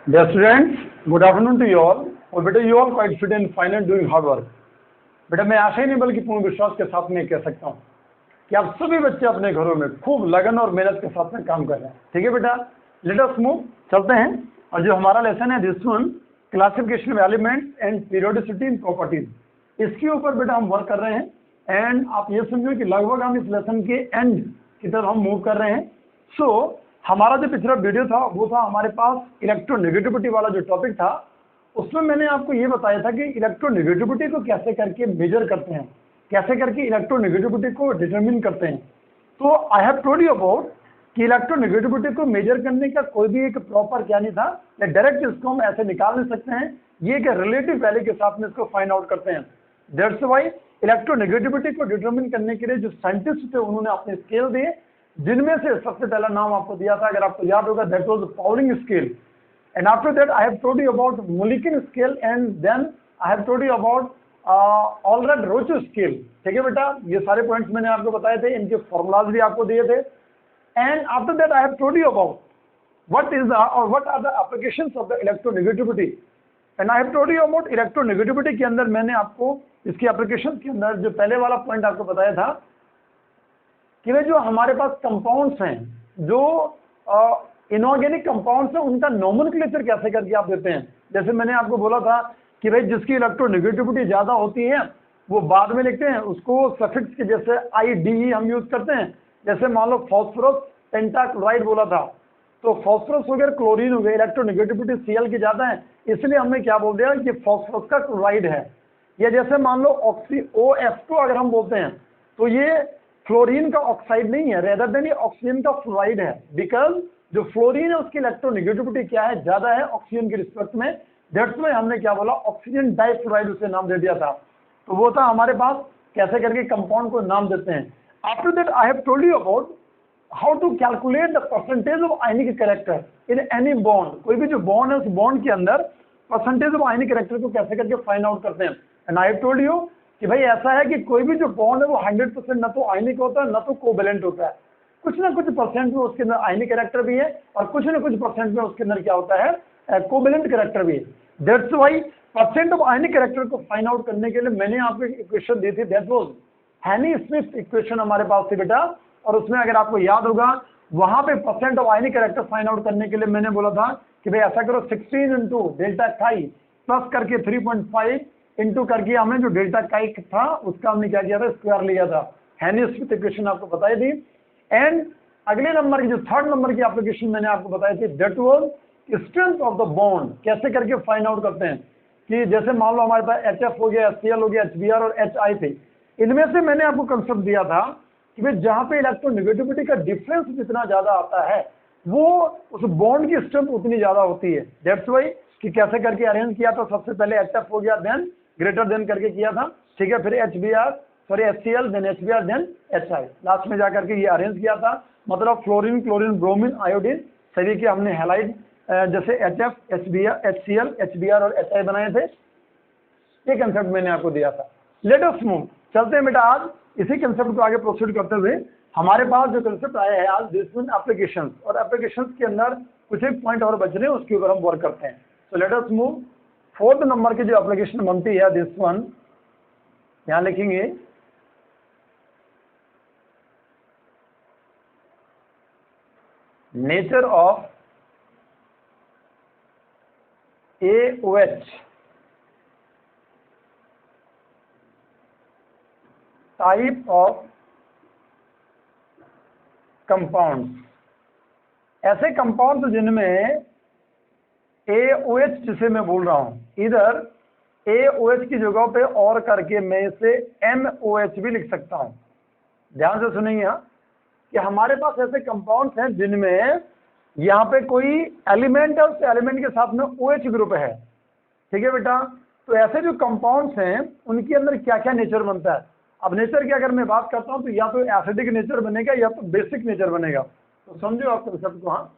Dear students, good afternoon to you all. और बेटा you all quite fit and fine and doing hard work. बेटा मैं आशा ही नहीं बल्कि पूर्ण विश्वास के साथ में कह सकता हूँ कि आप सभी बच्चे अपने घरों में खूब लगन और मेहनत के साथ में काम कर रहे हैं। ठीक है बेटा, लेट अस मूव, चलते हैं। और जो हमारा लेसन है this one, classification of elements and periodicity in properties, इसके ऊपर बेटा हम वर्क कर रहे हैं। एंड आप ये समझो कि लगभग हम इस लेसन के एंड की तरफ हम मूव कर रहे हैं। सो हमारा जो पिछला वीडियो था वो था हमारे पास इलेक्ट्रोनेगेटिविटी वाला जो टॉपिक था, उसमें मैंने आपको ये बताया था कि इलेक्ट्रोनेगेटिविटी को कैसे करके मेजर करते हैं, कैसे करके इलेक्ट्रोनेगेटिविटी को डिटरमिन करते हैं। तो आई हैव टोल्ड यू अबाउट कि इलेक्ट्रोनेगेटिविटी को मेजर करने का कोई भी एक प्रॉपर क्या नहीं था, या डायरेक्ट इसको हम ऐसे निकाल नहीं सकते हैं, ये एक रिलेटिव वैल्यू के साथ में इसको फाइंड आउट करते हैं। दैट्स व्हाई इलेक्ट्रोनेगेटिविटी को डिटरमिन करने के लिए जो साइंटिस्ट थे उन्होंने अपने स्केल दिए, जिनमें से सबसे पहला नाम आपको दिया था, अगर आपको याद होगा, that was Pauling scale. And after that I have told you about Mulliken scale, and then I have told you about Allred Rochow scale. ठीक है बेटा, ये सारे पॉइंट्स मैंने आपको बताए थे, इनके फॉर्मूलाज भी आपको दिए थे। And after that I have told you about what are the applications of the electronegativity, and I have told you about electronegativity के अंदर मैंने आपको इसकी एप्लीकेशन के अंदर जो पहले वाला पॉइंट आपको बताया था कि वे जो हमारे पास कंपाउंड्स हैं, जो इनऑर्गेनिक कंपाउंड्स हैं, उनका नोमेनक्लेचर कैसे करके आप देते हैं। जैसे मैंने आपको बोला था कि भाई जिसकी इलेक्ट्रोनेगेटिविटी ज़्यादा होती है वो बाद में लिखते हैं, उसको सफिक्स के जैसे IDE हम यूज़ करते हैं। जैसे मान लो फॉस्फोरस पेंटाक्लोराइड बोला था, तो फॉस्फोरस हो गया, क्लोरीन हो गया, इलेक्ट्रोनेगेटिविटी Cl की ज़्यादा है, इसलिए हमने क्या बोल दिया कि फॉस्फोरस का क्लोराइड है। या जैसे मान लो OF2 अगर हम बोलते हैं तो ये फ्लोरीन का ऑक्साइड नहीं है, रेदर देन ये ऑक्सीजन का फ्लोराइड है, बिकॉज जो फ्लोरीन है उसकी इलेक्ट्रोनेगेटिविटी क्या है, ज्यादा है ऑक्सीजन के रिस्पेक्ट में। दैट्स व्हाई हमने क्या बोला, ऑक्सीजन डाइफ्लोराइड उसे नाम दे दिया था। तो वो था हमारे पास कैसे करके कंपाउंड को नाम देते हैं। After that I have told you about how to calculate the percentage of ionic character in any bond. कोई भी जो बॉन्ड है उस बॉन्ड के अंदर परसेंटेज ऑफ आयनिक कैरेक्टर को कैसे करके फाइंड आउट करते हैं। And I have told you कि भाई ऐसा है कि कोई भी जो बॉन्ड है वो 100% ना तो आयनिक होता है ना तो कोवेलेंट होता है, कुछ ना कुछ परसेंट में उसके अंदर आयनिक कैरेक्टर भी है और कुछ ना कुछ परसेंट में उसके अंदर क्या होता है, कोवेलेंट कैरेक्टर भी है। That's why percent of ionic character को फाइंड आउट करने के लिए मैंने आपको एक इक्वेशन दी थी, दैट वाज हैनी स्मिथ इक्वेशन हमारे पास थी बेटा। और उसमें अगर आपको याद होगा वहां पे percent of ionic character find out करने के लिए मैंने बोला था कि भाई ऐसा करो 16 इंटू डेल्टा काई प्लस करके 3.5 इंटू करके हमने जो डेल्टा काई था उसका हमने क्या किया था, स्क्वायर लिया था। हैनी स्मिथ इक्वेशन आपको बताई थी। एंड अगले नंबर की जो थर्ड नंबर की एप्लीकेशन मैंने आपको बताई थी, that was strength of the bond. कैसे करके फाइंड आउट करते हैं कि जैसे मान लो हमारे पास HF हो गया, HCl हो गया, HBr और HI थे, इनमें से मैंने आपको कंसेप्ट दिया था कि भाई जहां पे इलेक्ट्रोनेगेटिविटी का डिफरेंस जितना ज्यादा आता है वो उस बॉन्ड की स्ट्रेंथ उतनी ज्यादा होती है। दैट्स व्हाई कि कैसे करके अरेंज किया था, सबसे पहले HF हो गया, देन ग्रेटर देन करके किया था, ठीक है, फिर HCl, then HBr, then HI, last में जाकर के ये अरेंज किया था। मतलब फ्लोरीन, क्लोरीन, ब्रोमीन, आयोडीन सभी के हमने हैलाइड जैसे HF, HCl, HBr और HI बनाए थे। ये कंसेप्ट मैंने आपको दिया था। लेट अस मूव, चलते हैं बेटा आज इसी कंसेप्ट को आगे प्रोसीड करते हुए। हमारे पास जो कंसेप्ट आया है आज, दिस वन एप्लीकेशंस, और एप्लीकेशंस के अंदर कुछ एक पॉइंट और बच रहे हैं, उसके ऊपर हम वर्क करते हैं। So let us move. Fourth number की जो एप्लीकेशन बनती है दिस वन, यहां लिखेंगे nature of AOH, type of compounds. ऐसे कंपाउंड्स जिनमें AOH, जिसे मैं बोल रहा हूं, इधर AOH की जगह पे और करके मैं इसे MOH भी लिख सकता हूं। ध्यान से सुनिए कि हमारे पास ऐसे कंपाउंड्स हैं जिनमें यहाँ पे कोई एलिमेंट है, उस एलिमेंट के साथ में OH ग्रुप है। ठीक है बेटा, तो ऐसे जो कंपाउंड्स हैं उनके अंदर क्या क्या नेचर बनता है। अब नेचर की अगर मैं बात करता हूं तो या तो एसिडिक नेचर बनेगा या तो बेसिक नेचर बनेगा। तो समझो आप कंसेप्ट को, हाँ,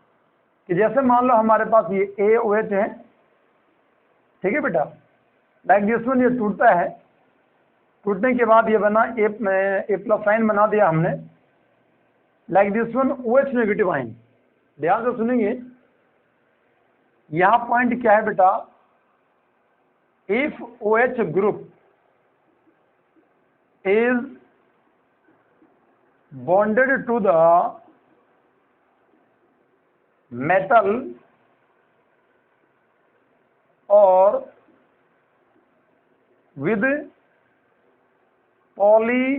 कि जैसे मान लो हमारे पास ये AOH है, ठीक है बेटा, लाइक दिस वन, ये टूटता है, टूटने के बाद ये बना A+ साइन बना दिया हमने, like this one OH negative ion. ध्यान से सुनेंगे, यहां पॉइंट क्या है बेटा, if OH group is bonded to the metal or with polyatomic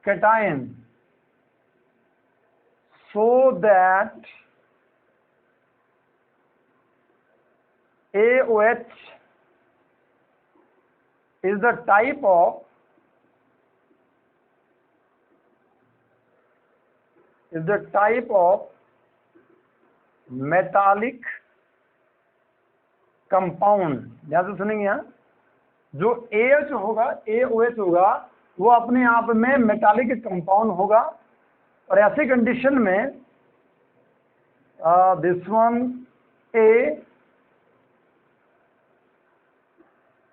cation, so that AOH is the type of metallic compound। ध्यान से सुनेंगे, यहाँ जो AH होगा, AOH होगा, वो अपने आप में मेटालिक कंपाउंड होगा। और ऐसी कंडीशन में this one A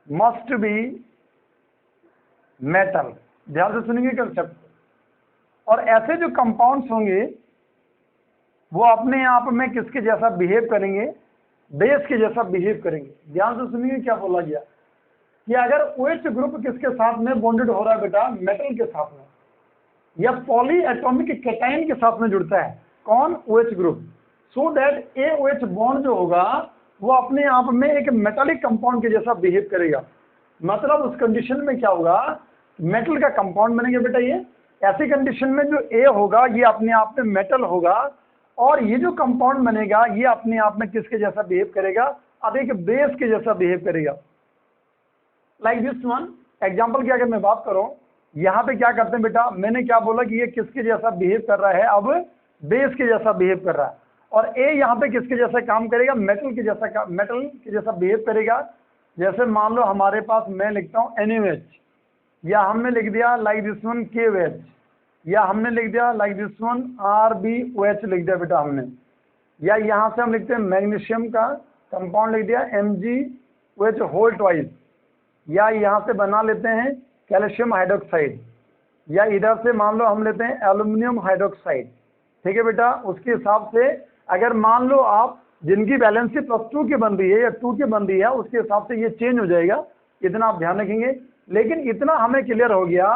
must be metal. ध्यान से सुनेंगे कंसेप्ट। और ऐसे जो कंपाउंड्स होंगे वो अपने आप में किसके जैसा बिहेव करेंगे, बेस के जैसा बिहेव करेंगे। ध्यान से सुनिए क्या बोला गया कि अगर OH ग्रुप किसके साथ में बॉन्डेड हो रहा है बेटा, मेटल के साथ में, या पॉली एटॉमिक कैटायन के साथ में जुड़ता है, कौन, OH group, so that AOH bond जो होगा वो अपने आप में एक मेटालिक कंपाउंड के जैसा बिहेव करेगा। मतलब उस कंडीशन में क्या होगा, मेटल का कंपाउंड बनेगा बेटा ये। ऐसी कंडीशन में जो A होगा ये अपने आप में मेटल होगा, और ये जो कंपाउंड बनेगा ये अपने आप में किसके जैसा बिहेव करेगा, अब एक बेस के जैसा बिहेव करेगा। लाइक दिस वन एग्जाम्पल की अगर मैं बात करूं, यहाँ पे क्या करते हैं बेटा, मैंने क्या बोला कि ये किसके जैसा बिहेव कर रहा है, अब बेस के जैसा बिहेव कर रहा है। और A यहाँ पे किसके जैसा काम करेगा, मेटल के जैसा बिहेव करेगा। जैसे मान लो हमारे पास मैं लिखता हूँ NaOH, या हमने लिख दिया लाइक दिस वन KOH, या हमने लिख दिया लाइक दिस वन RbOH लिख दिया बेटा हमने, या यहाँ से हम लिखते हैं मैग्नीशियम का कंपाउंड लिख दिया MgOH होल ट्वाइस, या यहाँ से बना लेते हैं कैल्शियम हाइड्रोक्साइड, या इधर से मान लो हम लेते हैं एल्यूमिनियम हाइड्रोक्साइड। ठीक है बेटा, उसके हिसाब से अगर मान लो आप जिनकी वैलेंसी +2 की बन रही है या 2 की बन रही है, उसके हिसाब से ये चेंज हो जाएगा, इतना आप ध्यान रखेंगे। लेकिन इतना हमें क्लियर हो गया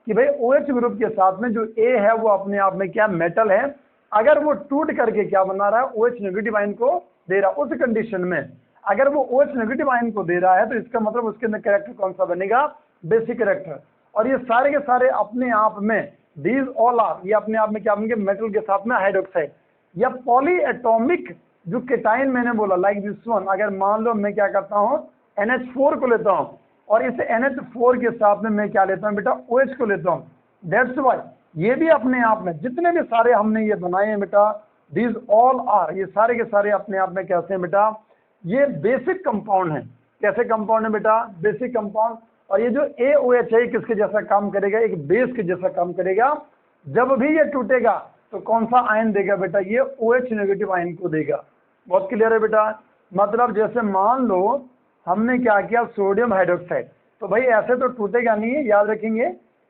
कि भाई OH ग्रुप के साथ में जो A है वो अपने आप में क्या, मेटल है। अगर वो टूट करके क्या बना रहा है, OH नेगेटिव आयन को दे रहा है, उस कंडीशन में अगर वो OH नेगेटिव आयन को दे रहा है तो इसका मतलब उसके अंदर कैरेक्टर कौन सा बनेगा, बेसिक कैरेक्टर। और ये सारे के सारे अपने आप में दीज ऑल आर, ये अपने आप में क्या बनेंगे, मेटल के साथ में हाइड्रोक्साइड या पॉली एटॉमिक जो केटाइन मैंने बोला लाइक दिस वन। अगर मान लो मैं क्या करता हूँ, NH4 को लेता हूँ और इस NH4 के साथ में मैं क्या लेता हूँ बेटा, OH को लेता हूँ। दैट्स वाई ये भी अपने आप में जितने भी सारे हमने ये बनाए हैं बेटा, दीज ऑल आर, ये सारे के सारे अपने आप में कैसे हैं बेटा, ये बेसिक कंपाउंड है। कैसे कंपाउंड है बेटा, बेसिक कंपाउंड। और ये जो AOH है किसके जैसा काम करेगा, एक बेस के जैसा काम करेगा। जब भी ये टूटेगा तो कौन सा आयन देगा बेटा, ये OH नेगेटिव आयन को देगा। बहुत क्लियर है बेटा। मतलब जैसे मान लो हमने क्या किया, सोडियम हाइड्रोक्साइड, तो भाई ऐसे तो टूटेगा नहीं है, याद रखेंगे।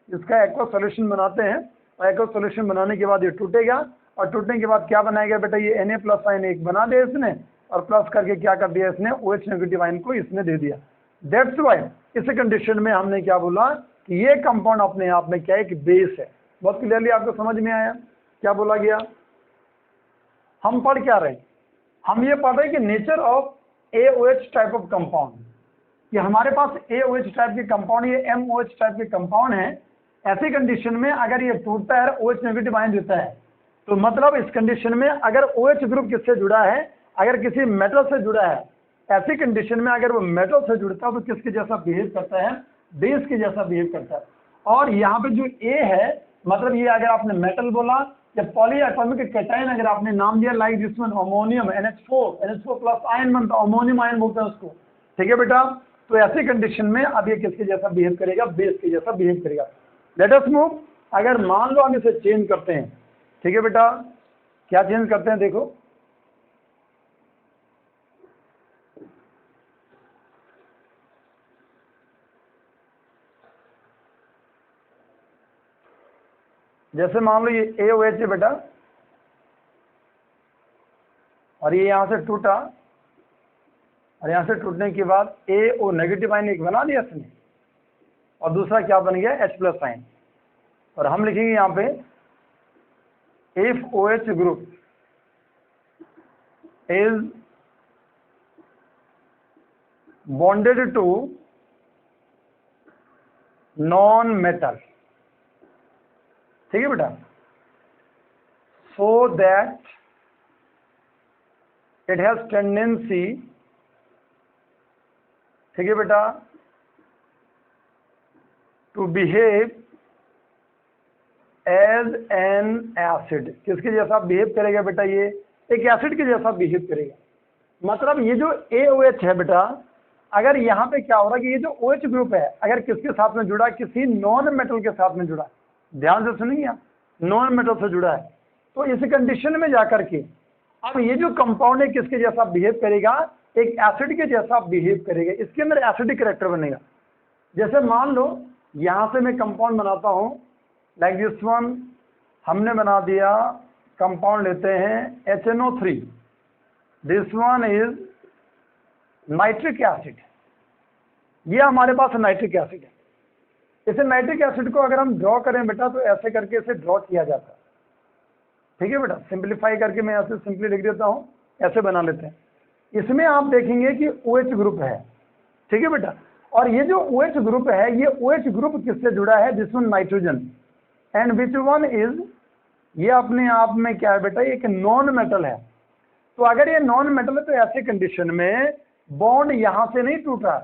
इसका एक्वा सोल्यूशन बनाते हैं और एक्वा सोल्यूशन बनाने के बाद ये टूटेगा, और टूटने के बाद क्या बनाएगा बेटा, ये Na+ आयन एक बना दिया इसने, और प्लस करके क्या कर दिया इसने, OH नेगेटिव आयन को इसने दे दिया। दैट्स वाई इस कंडीशन में हमने क्या बोला कि ये कंपाउंड अपने आप में क्या है, एक बेस है। बहुत क्लियरली आपको समझ में आया क्या बोला गया। हम पढ़ क्या रहे हैं, हम ये पढ़ रहे हैं कि nature of AOH type of compound, कि हमारे पास AOH टाइप के कंपाउंड, ये MOH टाइप के कंपाउंड है। ऐसी कंडीशन में अगर ये टूटता है, OH नेगेटिव आयन देता है, तो मतलब इस कंडीशन में अगर OH ग्रुप किससे जुड़ा है, अगर किसी मेटल से जुड़ा है, ऐसी कंडीशन में अगर वो मेटल से जुड़ता है तो किसके जैसा बिहेव करता है, बेस के जैसा बिहेव करता है। और यहाँ पे जो A है, मतलब ये अगर आपने मेटल बोला या पॉली एटॉमिक कैटायन अगर आपने नाम दिया like this one ammonium NH4+ ion बनता है, अमोनियम आयन बोलते हैं उसको। ठीक है बेटा, तो ऐसी कंडीशन में अब ये किसके जैसा बिहेव करेगा, बेस के जैसा बिहेव करेगा। Let us move. अगर मान लो हम इसे चेंज करते हैं, ठीक है बेटा, क्या चेंज करते हैं देखो, जैसे मान लो ये AOH है बेटा, और ये यहाँ से टूटा, और यहाँ से टूटने के बाद AO नेगेटिव आयन एक बना दिया इसने, और दूसरा क्या बन गया H+ आयन। और हम लिखेंगे यहाँ पे if OH group is bonded to non metal, ठीक है बेटा, so that it has tendency, ठीक है बेटा, to behave as an acid। किसके जैसा बिहेव करेगा बेटा? ये एक एसिड के जैसा बिहेव करेगा। मतलब ये जो AOH है बेटा, अगर यहाँ पे क्या हो रहा है कि ये जो OH ग्रुप है अगर किसके साथ में जुड़ा, किसी नॉन मेटल के साथ में जुड़ा, ध्यान से सुनिए, नॉन मेटल से जुड़ा है, तो इस कंडीशन में जाकर के अब ये जो कंपाउंड है किसके जैसा बिहेव करेगा? एक एसिड के जैसा बिहेव करेगा, इसके अंदर एसिडिक कैरेक्टर बनेगा। जैसे मान लो यहाँ से मैं कंपाउंड बनाता हूँ, लाइक दिस वन, हमने बना दिया कंपाउंड, लेते हैं HNO3, this one is nitric acid, ये हमारे पास नाइट्रिक एसिड है। इसे नाइट्रिक एसिड को अगर हम ड्रॉ करें बेटा तो ऐसे करके इसे ड्रॉ किया जाता है, ठीक है बेटा। सिंप्लीफाई करके मैं ऐसे सिंपली लिख देता हूँ, ऐसे बना लेते हैं। इसमें आप देखेंगे कि OH ग्रुप है, ठीक है बेटा, और ये जो OH ग्रुप है, ये OH ग्रुप किससे जुड़ा है? This one nitrogen, and which one is, ये अपने आप में क्या है बेटा? एक नॉन मेटल है। तो अगर ये नॉन मेटल है तो ऐसे कंडीशन में बॉन्ड यहाँ से नहीं टूटा,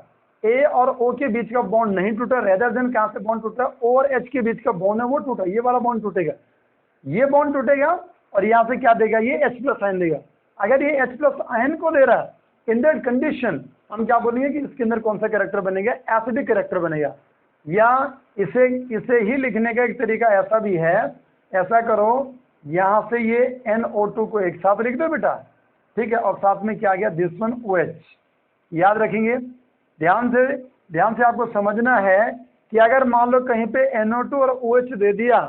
A और O के बीच का बॉन्ड नहीं टूटा, रेदर देन कहाँ से बॉन्ड टूटा? O और H के बीच का बॉन्ड है वो टूटा, ये वाला बॉन्ड टूटेगा, ये बॉन्ड टूटेगा, और यहाँ से क्या देगा? ये H+ आयन देगा। अगर ये H+ आयन को दे रहा है, इन दैट कंडीशन हम क्या बोलेंगे कि इसके अंदर कौन सा कैरेक्टर बनेगा? एसिडिक कैरेक्टर बनेगा। या इसे ही लिखने का एक तरीका ऐसा भी है, ऐसा करो, यहाँ से ये NO2 को एक साथ लिख दो बेटा, ठीक है, और साथ में क्या गया? This one OH। याद रखेंगे, ध्यान से आपको समझना है कि अगर मान लो कहीं पे NO2 और OH दे दिया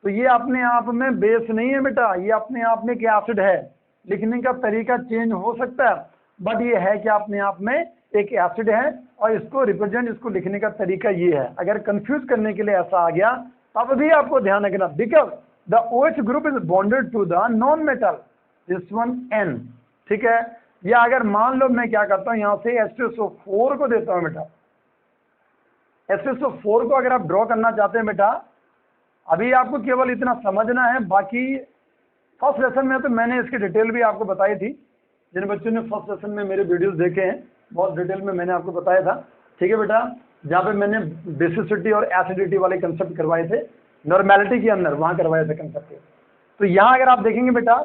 तो ये अपने आप में बेस नहीं है बेटा, ये अपने आप में क्या एसिड है। लिखने का तरीका चेंज हो सकता है, बट ये है कि अपने आप में एक एसिड है, और इसको रिप्रेजेंट, इसको लिखने का तरीका ये है। अगर कंफ्यूज करने के लिए ऐसा आ गया तब भी आपको ध्यान रखना, because the OH group is bonded to the non metal, this one N, ठीक है। या अगर मान लो मैं क्या करता हूँ, यहाँ से H2SO4 को देता हूँ बेटा, H2SO4 को अगर आप ड्रॉ करना चाहते हैं बेटा, अभी आपको केवल इतना समझना है, बाकी फर्स्ट लेसन में तो मैंने इसकी डिटेल भी आपको बताई थी। जिन बच्चों ने फर्स्ट लेसन में मेरे वीडियोस देखे हैं, बहुत डिटेल में मैंने आपको बताया था, ठीक है बेटा, जहाँ पे मैंने बेसिसिटी और एसिडिटी वाले कंसेप्ट करवाए थे, नॉर्मेलिटी के अंदर वहाँ करवाए थे कंसेप्ट। तो यहाँ अगर आप देखेंगे बेटा,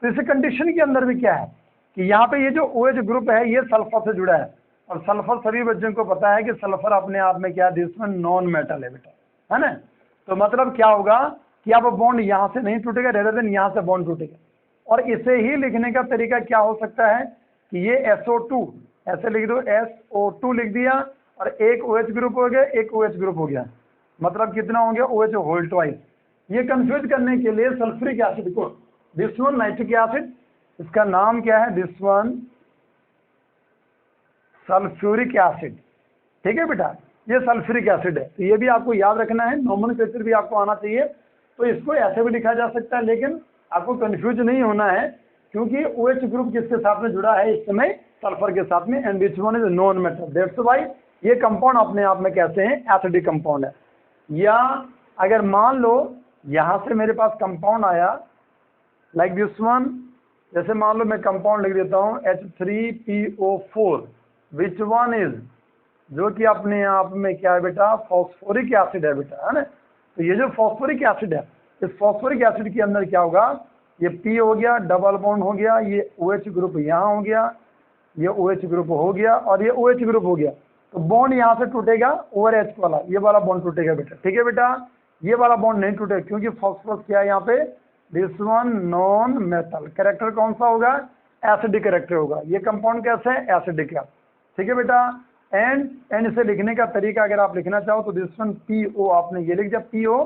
तो इस कंडीशन के अंदर भी क्या है कि यहाँ पे ये जो OH ग्रुप है ये सल्फर से जुड़ा है, और सल्फर सभी बच्चों को पता है कि सल्फर अपने आप में क्या है? दिस वन नॉन मेटल है बेटा, है ना। तो मतलब क्या होगा कि अब बॉन्ड यहाँ से नहीं टूटेगा, रेदर देन यहाँ से बॉन्ड टूटेगा। और इसे ही लिखने का तरीका क्या हो सकता है कि ये SO2 ऐसे लिख दो, SO2 लिख दिया, और एक OH ग्रुप हो गया, एक OH ग्रुप हो गया, मतलब कितना हो गया? OH whole twice. ये कंफ्यूज करने के लिए सल्फ्यूरिक एसिड को, दिस वन नाइट्रिक एसिड, इसका नाम क्या है? दिस वन सल्फ्यूरिक एसिड, ठीक है बेटा, ये सल्फ्यूरिक एसिड है। तो ये भी आपको याद रखना है, नोमेनक्लेचर भी आपको आना चाहिए। तो इसको ऐसे भी लिखा जा सकता है, लेकिन आपको कंफ्यूज नहीं होना है, क्योंकि OH ग्रुप किसके साथ में जुड़ा है इस समय? सल्फर के साथ में, and which one is non metal, that's why ये कंपाउंड अपने आप में कहते हैं एसिडिक कंपाउंड है। या अगर मान लो यहाँ से मेरे पास कंपाउंड आया लाइक दिस वन, जैसे मान लो मैं कंपाउंड लिख देता हूँ H3PO4, विच वन इज, जो कि अपने आप में क्या है बेटा? फॉस्फोरिक एसिड है बेटा, है ना। तो ये जो फॉस्फोरिक एसिड है, इस फॉस्फोरिक एसिड के अंदर क्या होगा? ये P हो गया, डबल बॉन्ड हो गया, ये OH ग्रुप यहाँ हो गया, ये OH ग्रुप हो गया, और ये OH ग्रुप हो गया। तो बॉन्ड यहाँ से टूटेगा, ओवर H वाला, ये वाला बॉन्ड टूटेगा बेटा, ठीक है बेटा। ये वाला बॉन्ड नहीं टूटेगा, क्योंकि फॉस्फोरस क्या है यहाँ पे? This one non metal. Character कौन सा होगा? एसिडिक कैरेक्टर होगा। ये कंपाउंड कैसे है? एसिडिक है, ठीक है बेटा। एंड इसे लिखने का तरीका अगर आप लिखना चाहो तो दिस वन PO, आपने ये लिख दिया PO,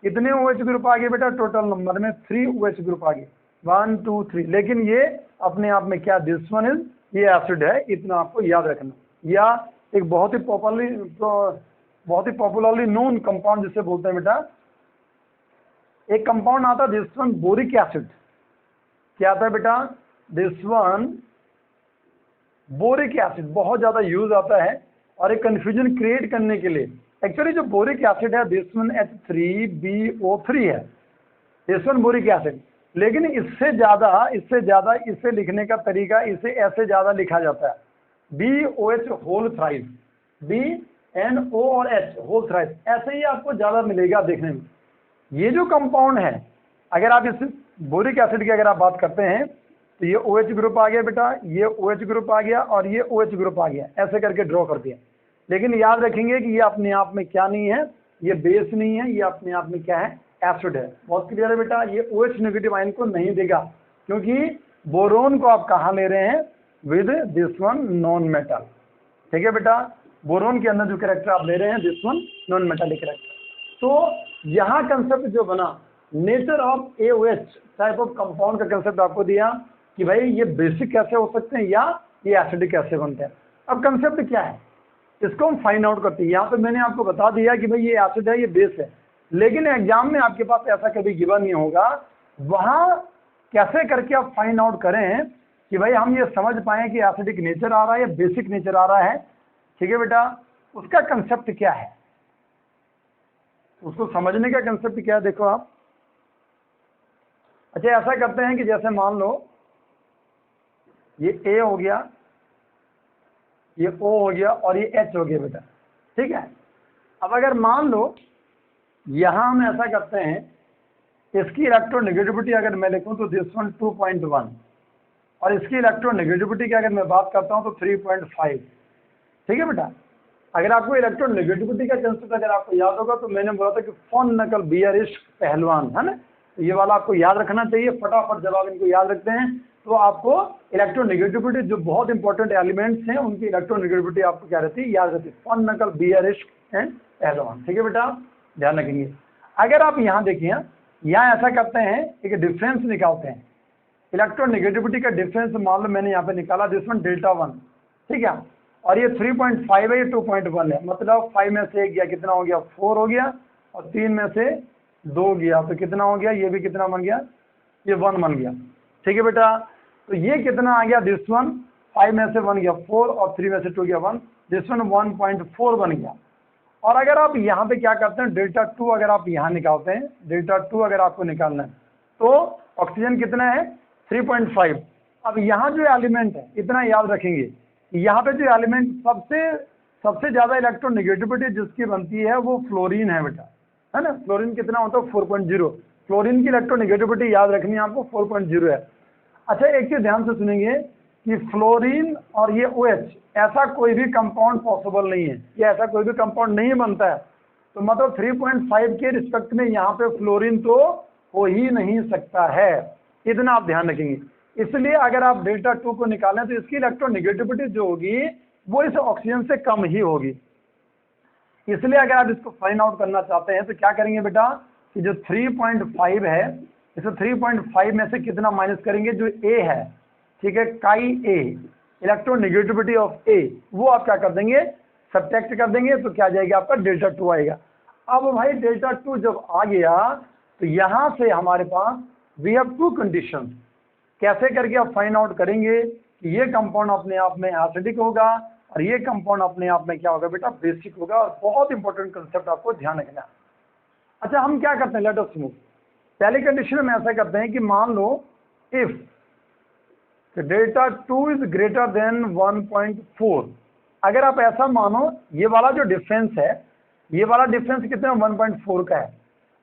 कितने OH ग्रुप आ गए बेटा टोटल नंबर में? 3 OH ग्रुप आ गए, 1 2 3। लेकिन ये अपने आप में क्या, दिस वन इज, ये एसिड है, इतना आपको याद रखना। या एक बहुत ही पॉपुलरली नोन कंपाउंड जिसे बोलते हैं बेटा, एक कंपाउंड आता है दिस वन बोरिक एसिड। क्या आता है बेटा? दिस वन बोरिक एसिड बहुत ज्यादा यूज आता है और एक कंफ्यूजन क्रिएट करने के लिए। एक्चुअली जो बोरिक एसिड है दिस वन H3BO3 है, दिस वन बोरिक एसिड। लेकिन इससे ज्यादा इसे लिखने का तरीका, इसे ऐसे ज्यादा लिखा जाता है BOH होल थ्राइस, BNO और H होल थ्राइस, ऐसे ही आपको ज्यादा मिलेगा देखने में। ये जो कंपाउंड है, अगर आप इस बोरिक एसिड की अगर आप बात करते हैं तो ये OH ग्रुप आ गया बेटा, ये OH ग्रुप आ गया और ये OH ग्रुप आ गया, ऐसे करके ड्रॉ कर दिया। लेकिन याद रखेंगे कि ये अपने आप में क्या नहीं है, ये बेस नहीं है, ये अपने आप में क्या है, एसिड है। बहुत क्लियर है बेटा, ये OH नेगेटिव आयन को नहीं देगा, क्योंकि बोरोन को आप कहाँ ले रहे हैं, with this one non metal. ठीक है बेटा, बोरोन के अंदर जो कैरेक्टर आप ले रहे हैं this one non metallic character. तो यहाँ कंसेप्ट जो बना, nature of AOH type of compound का कंसेप्ट आपको दिया कि भाई ये बेसिक कैसे हो सकते हैं या ये एसिडिक कैसे बनते हैं। अब कंसेप्ट क्या है, इसको हम फाइंड आउट करते हैं। यहाँ पे मैंने आपको बता दिया कि भाई ये एसिड है, ये बेस है, लेकिन एग्जाम में आपके पास ऐसा कभी गिवन नहीं होगा। वहाँ कैसे करके आप फाइंड आउट करें कि भाई हम ये समझ पाए कि एसिडिक नेचर आ रहा है या बेसिक नेचर आ रहा है। ठीक है बेटा, उसका कंसेप्ट क्या है, उसको समझने का कंसेप्ट क्या है, देखो आप। अच्छा, ऐसा करते हैं कि जैसे मान लो ये A हो गया, ये O हो गया और ये H हो गया बेटा। ठीक है, अब अगर मान लो यहां हम ऐसा करते हैं, इसकी इलेक्ट्रोनेगेटिविटी अगर मैं लिखूं तो दिस वन 2.1 और इसकी इलेक्ट्रोनेगेटिविटी की अगर मैं बात करता हूं तो 3.5। ठीक है बेटा, अगर आपको इलेक्ट्रोनेगेटिविटी का कंसेप्ट अगर आपको याद होगा तो मैंने बोला था कि फन नकल बियर इश्क पहलवान, है ना, तो ये वाला आपको याद रखना चाहिए। फटाफट जब आप इनको याद रखते हैं तो आपको इलेक्ट्रोनेगेटिविटी, जो बहुत इंपॉर्टेंट एलिमेंट्स हैं उनकी इलेक्ट्रोनेगेटिविटी आपको क्या रहती है, याद रहती है। फन नकल बियर इश्क एंड पहलवान। ठीक है बेटा, ध्यान रखेंगे। अगर आप यहाँ देखिए, यहाँ ऐसा करते हैं, एक डिफरेंस निकालते हैं, इलेक्ट्रोनेगेटिविटी का डिफरेंस मान लो मैंने यहाँ पे निकाला दिस वन Δ1। ठीक है, और ये 3.5 है, ये 2.1 है, मतलब 5 में से 1 गया, कितना हो गया, 4 हो गया, और 3 में से 2 गया तो कितना हो गया, ये भी कितना बन गया, ये 1 बन गया। ठीक है बेटा, तो ये कितना आ गया, दिस वन 5 में से 1 गया 4 और 3 में से 2 गया 1, दिस वन 1.4 बन गया। और अगर आप यहाँ पे क्या करते हैं, Δ2 अगर आप यहाँ निकालते हैं, Δ2 अगर आपको निकालना है तो ऑक्सीजन कितना है, 3.5। अब यहाँ जो एलिमेंट है, इतना याद रखेंगे, यहाँ पे जो एलिमेंट सबसे ज्यादा इलेक्ट्रोनेगेटिविटी जिसकी बनती है वो फ्लोरीन है बेटा, है ना। फ्लोरीन कितना होता है, 4.0। फ्लोरीन की इलेक्ट्रोनेगेटिविटी याद रखनी है आपको, 4.0 है। अच्छा, एक चीज ध्यान से सुनेंगे कि फ्लोरीन और ये OH, ऐसा कोई भी कंपाउंड पॉसिबल नहीं है, या ऐसा कोई भी कंपाउंड नहीं बनता है, तो मतलब 3.5 के रिस्पेक्ट में यहाँ पे फ्लोरीन तो हो ही नहीं सकता है, इतना आप ध्यान रखेंगे। इसलिए अगर आप Δ2 को निकालें तो इसकी इलेक्ट्रोनेगेटिविटी जो होगी वो इस ऑक्सीजन से कम ही होगी। इसलिए अगर आप इसको फाइंड आउट करना चाहते हैं तो क्या करेंगे बेटा, कि जो 3.5 है, इसे 3.5 में से कितना माइनस करेंगे, जो A है, ठीक है, काई A, इलेक्ट्रोनेगेटिविटी ऑफ A, वो आप क्या कर देंगे, सब्ट्रैक्ट कर देंगे, तो क्या जाएगा आपका Δ2 आएगा। अब भाई Δ2 जब आ गया तो यहां से हमारे पास वी हैव 2 कंडीशन। कैसे करके आप फाइंड आउट करेंगे कि ये कंपाउंड अपने आप में एसिडिक होगा और ये कंपाउंड अपने आप में क्या होगा बेटा, बेसिक होगा। और बहुत इंपॉर्टेंट कंसेप्ट आपको ध्यान रखना। अच्छा, हम क्या करते हैं, लेट अस मूव। पहली कंडीशन में ऐसा करते हैं कि मान लो इफ Δ2 इज ग्रेटर देन 1.4, अगर आप ऐसा मानो, ये वाला जो डिफरेंस है, ये वाला डिफरेंस कितना 1.4 का है,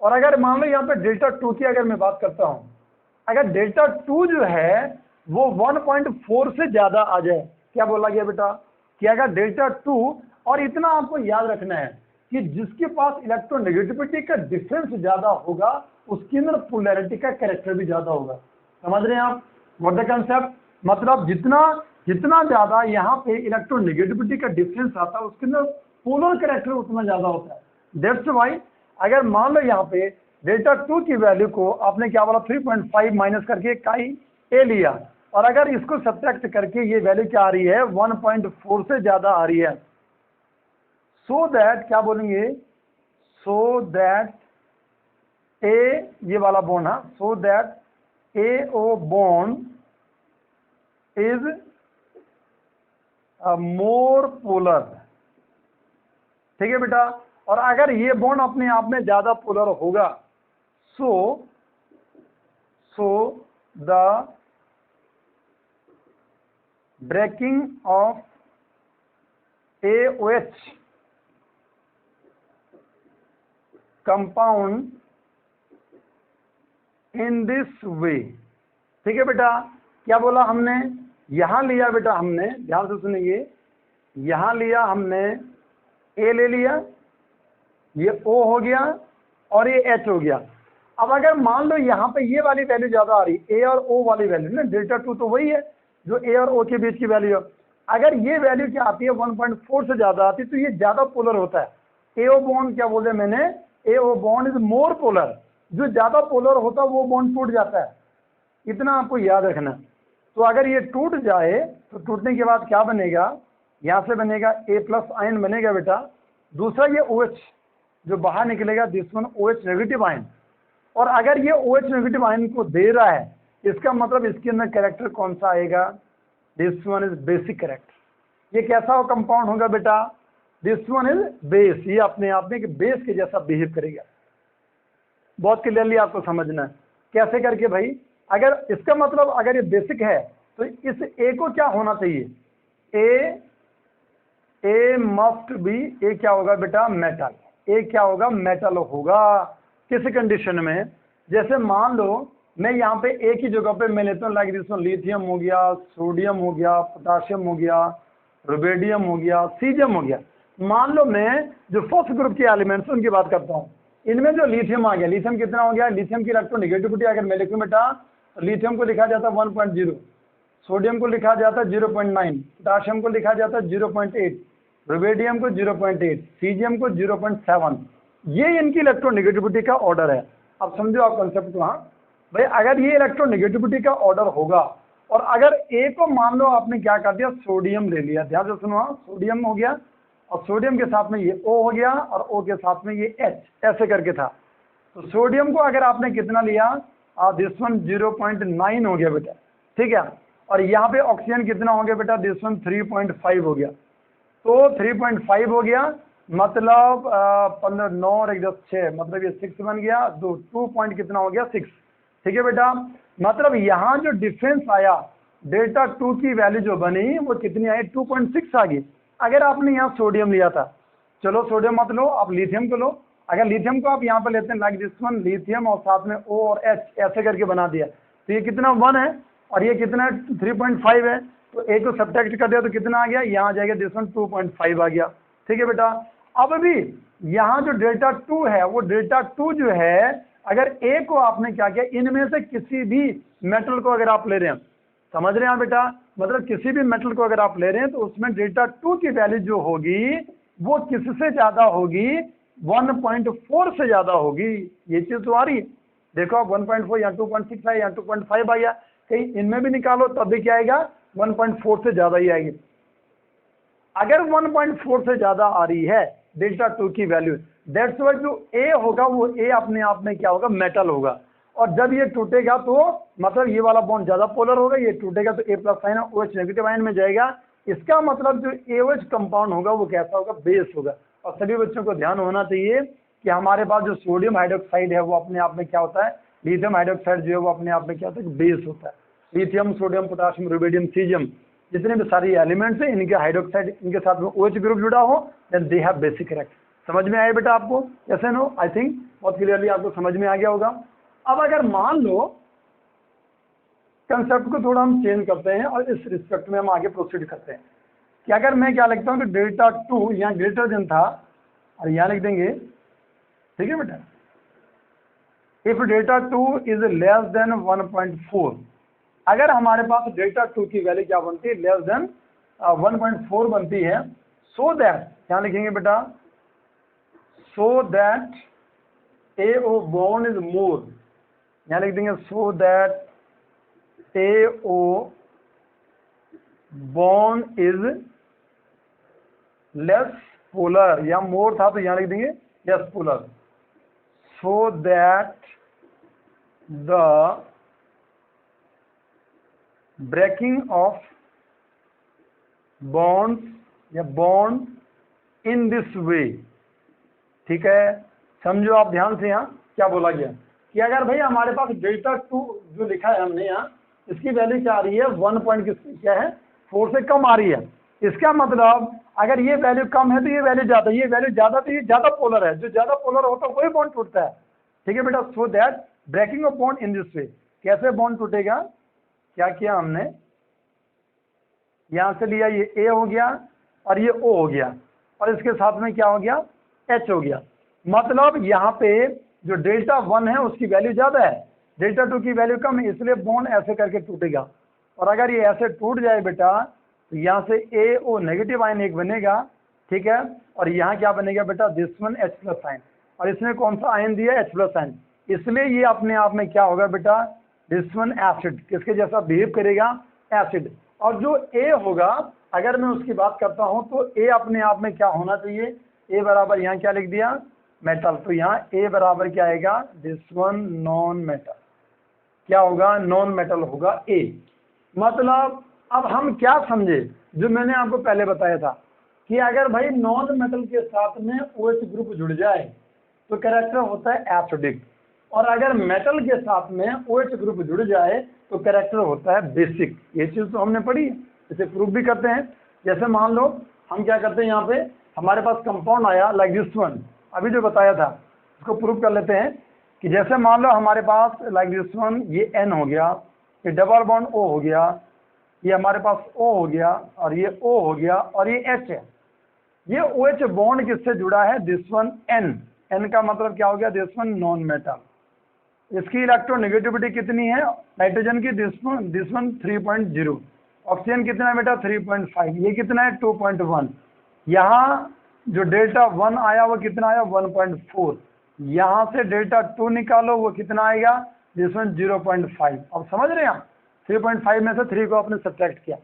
और अगर मान लो यहाँ पे Δ2 की अगर मैं बात करता हूँ, अगर Δ2 जो है वो 1.4 से ज्यादा आ जाए, क्या बोला गया बेटा, कि अगर Δ2, और इतना आपको याद रखना है कि जिसके पास इलेक्ट्रोनेगेटिविटी का डिफरेंस ज्यादा होगा उसके अंदर पोलैरिटी का कैरेक्टर भी ज्यादा होगा। समझ रहे हैं आप व्हाट द कंसेप्ट, मतलब जितना ज्यादा यहाँ पे इलेक्ट्रोनेगेटिविटी का डिफरेंस आता है उसके अंदर पोलर कैरेक्टर उतना ज्यादा होता है। दैट्स व्हाई अगर मान लो यहाँ पे डेल्टा 2 की वैल्यू को आपने क्या बोला 3.5 माइनस करके काई ए लिया, और अगर इसको सब्ट्रैक्ट करके ये वैल्यू क्या आ रही है 1.4 से ज्यादा आ रही है, सो दैट क्या बोलेंगे, सो दैट ए, ये वाला बॉन्ड है, so that A O bond is more polar. ठीक है बेटा, और अगर ये बॉन्ड अपने आप में ज्यादा पोलर होगा, so the breaking of AOH compound in this way. ठीक है बेटा, क्या बोला हमने, यहां लिया बेटा हमने, ध्यान से सुनिए, यहां लिया हमने ए ले लिया, ये O हो गया और ये H हो गया। अब अगर मान लो यहाँ पे ये वाली वैल्यू ज्यादा आ रही, ए और O वाली वैल्यू ना, डेल्टा 2 तो वही है जो ए और O के बीच की वैल्यू है, अगर ये वैल्यू क्या आती है 1.4 से ज्यादा आती है तो ये ज्यादा पोलर होता है। AO बॉन्ड क्या बोले मैंने, AO bond is more polar, जो ज्यादा पोलर होता है वो बॉन्ड टूट जाता है, इतना आपको याद रखना। तो अगर ये टूट जाए तो टूटने के बाद क्या बनेगा, यहाँ से बनेगा A+ आयन बनेगा बेटा, दूसरा ये OH जो बाहर निकलेगा, this one OH negative ion, और अगर ये OH नेगेटिव आयन को दे रहा है, इसका मतलब इसके अंदर कैरेक्टर कौन सा आएगा, this one is basic character. ये कैसा कंपाउंड होगा बेटा, दिस वन इज बेस, ये अपने आप में बेस के जैसा बिहेव करेगा। बहुत क्लियरली आपको समझना है कैसे करके भाई, अगर इसका मतलब अगर ये बेसिक है तो इस ए को क्या होना चाहिए, ए मस्ट बी, ए क्या होगा बेटा मेटल, ए क्या होगा मेटल होगा। किस कंडीशन में, जैसे मान लो मैं यहाँ पे ए की जगह पे मैं लेता हूँ लाइक दिस वन, लिथियम हो गया, सोडियम हो गया, पोटाशियम हो गया, रुबेडियम हो गया, सीजियम हो गया। मान लो मैं जो फर्स्ट ग्रुप के एलिमेंट्स उनकी बात करता हूँ, इनमें जो लिथियम आ गया, लिथियम कितना हो गया, लिथियम की इलेक्ट्रोनेगेटिविटी अगर मैं लिखूं बेटा, तो लिथियम को लिखा जाता है 1.0, सोडियम को लिखा जाता है 0.9, पोटाशियम को लिखा जाता है 0.8, रुबेडियम को 0.8, सीजियम को 0.7। ये इनकी इलेक्ट्रोनेगेटिविटी का ऑर्डर है। अब समझो आप कंसेप्ट को, हाँ भाई, अगर ये इलेक्ट्रोनेगेटिविटी का ऑर्डर होगा और अगर ए को मान लो आपने क्या कर दिया, सोडियम ले लिया, ध्यान से सुनो, सोडियम हो गया और सोडियम के साथ में ये O हो गया और O के साथ में ये H, ऐसे करके था। तो सोडियम को अगर आपने कितना लिया, दिस वन 0.9 हो गया बेटा, ठीक है, और यहाँ पे ऑक्सीजन कितना हो गया बेटा, दिस वन 3.5 हो गया। तो 3.5 हो गया मतलब 15 9 और 1 10 6, मतलब ये 6 बन गया, 2 पॉइंट कितना हो गया 6। ठीक है बेटा, मतलब यहाँ जो डिफरेंस आया डेल्टा 2 की वैल्यू जो बनी वो कितनी आई, 2.6 आ गई। अगर आपने यहाँ सोडियम लिया था, चलो सोडियम मत लो, आप लिथियम को लो, अगर लिथियम को आप यहाँ पे लेते हैं लाइक दिस वन, लिथियम और साथ में O और H ऐसे करके बना दिया, तो ये कितना 1 है और ये कितना है 3.5 है, तो A को सब्ट्रैक्ट कर दिया तो कितना आ गया, यहाँ आ जाएगा दिस वन 2.5 आ गया। ठीक है बेटा, अब भी यहाँ जो डेल्टा 2 है वो डेल्टा 2 जो है, अगर A को आपने क्या किया, इनमें से किसी भी मेटल को अगर आप ले रहे हैं, समझ रहे हैं बेटा, मतलब किसी भी मेटल को अगर आप ले रहे हैं तो उसमें डेल्टा 2 की वैल्यू जो होगी वो किससे ज्यादा होगी, 1.4 से ज्यादा होगी। ये चीज तो आ रही है, देखो आप 1.4 या 2.6 है या 2.5 आया, कहीं इनमें भी निकालो तब भी क्या आएगा, 1.4 से ज्यादा ही आएगी। अगर 1.4 से ज्यादा आ रही है डेल्टा 2 की वैल्यू, दैट्स व्हाई जो ए होगा वो ए अपने आप में क्या होगा, मेटल होगा, और जब ये टूटेगा तो मतलब ये वाला बॉन्ड ज्यादा पोलर होगा, ये टूटेगा तो A+ ion OH negative ion में जाएगा। इसका मतलब जो AOH कंपाउंड होगा वो कैसा होगा, बेस होगा। और सभी बच्चों को ध्यान होना चाहिए कि हमारे पास जो सोडियम हाइड्रोक्साइड है वो अपने आप में क्या होता है, लिथियम हाइड्रोक्साइड जो है वो अपने आप में क्या होता है, बेस होता है। Lithium, sodium, potassium, rubidium, caesium, जितने भी सारे एलिमेंट्स हैं, इनके हाइड्रोक्साइड, इनके साथ में OH ग्रुप जुड़ा हो, then they have basic character. समझ में आया बेटा आपको, ऐसे नो, आई थिंक बहुत क्लियरली आपको समझ में आ गया होगा। अब अगर मान लो कंसेप्ट को थोड़ा हम चेंज करते हैं और इस रिस्पेक्ट में हम आगे प्रोसीड करते हैं कि अगर मैं क्या लिखता हूं कि डेल्टा 2 यहाँ ग्रेटर देन था और यहाँ लिख देंगे, ठीक है बेटा, if delta 2 is less than 1.4, अगर हमारे पास डेल्टा 2 की वैल्यू क्या बनती है, लेस देन 1.4 बनती है, सो दैट क्या लिखेंगे बेटा, so that AO bond is more, यहाँ लिख देंगे so that AO bond is less polar, या मोर था तो यहाँ लिख देंगे less polar, so that the breaking of bonds या बॉन्ड इन दिस वे। ठीक है, समझो आप ध्यान से, यहाँ क्या बोला गया कि अगर भाई हमारे पास डेल्टा 2 जो लिखा है हमने यहाँ, इसकी वैल्यू क्या आ रही है 1 पॉइंट क्या है 4 से कम आ रही है, इसका मतलब अगर ये वैल्यू कम है तो ये वैल्यू ज़्यादा, ये वैल्यू ज़्यादा तो ये ज़्यादा पोलर है, जो ज़्यादा पोलर होता है वही बॉन्ड टूटता है। ठीक है बेटा, so that breaking of bond in this way, कैसे बॉन्ड टूटेगा, क्या किया हमने, यहाँ से लिया ये A हो गया और ये O हो गया और इसके साथ में क्या हो गया H हो गया, मतलब यहाँ पे जो डेल्टा 1 है उसकी वैल्यू ज़्यादा है, डेल्टा 2 की वैल्यू कम है, इसलिए बॉन्ड ऐसे करके टूटेगा। और अगर ये ऐसे टूट जाए बेटा तो यहाँ से AO नेगेटिव आयन एक बनेगा, ठीक है, और यहाँ क्या बनेगा बेटा this one H plus ion, और इसमें कौन सा आयन दिया H प्लस आयन, इसलिए ये अपने आप में क्या होगा बेटा दिस वन एसिड, किसके जैसा बिहेव करेगा एसिड। और जो A होगा अगर मैं उसकी बात करता हूँ तो A अपने आप में क्या होना चाहिए, A बराबर यहाँ क्या लिख दिया मेटल, तो यहाँ A बराबर क्या आएगा दिस वन नॉन मेटल, क्या होगा नॉन मेटल होगा A। मतलब अब हम क्या समझे, जो मैंने आपको पहले बताया था कि अगर भाई नॉन मेटल के साथ में OH ग्रुप जुड़ जाए तो कैरेक्टर होता है एसिडिक, और अगर मेटल के साथ में OH ग्रुप जुड़ जाए तो कैरेक्टर होता है बेसिक। ये चीज़ तो हमने पढ़ी, इसे प्रूफ भी करते हैं। जैसे मान लो हम क्या करते हैं, यहाँ पे हमारे पास कंपाउंड आया लाइक दिस वन, अभी जो बताया था उसको प्रूफ कर लेते हैं कि जैसे मान लो हमारे पास लाइक दिस वन ये N हो गया, ये डबल बॉन्ड O हो गया, ये हमारे पास O हो गया और ये O हो गया और ये H है। ये OH बॉन्ड किससे जुड़ा है दिस वन N, N का मतलब क्या हो गया दिस वन नॉन मेटल। इसकी इलेक्ट्रोनेगेटिविटी कितनी है नाइट्रोजन की दिस वन 3.0, ऑक्सीजन कितना है बेटा 3.5, ये कितना है 2.1, यहाँ जो डेल्टा 1 आया वो कितना आया 1.4, यहाँ से डेल्टा 2 निकालो वो कितना आएगा दिस वन 0.5। अब समझ रहे हैं आप, 3.5 में से 3 को आपने सब्ट्रैक्ट किया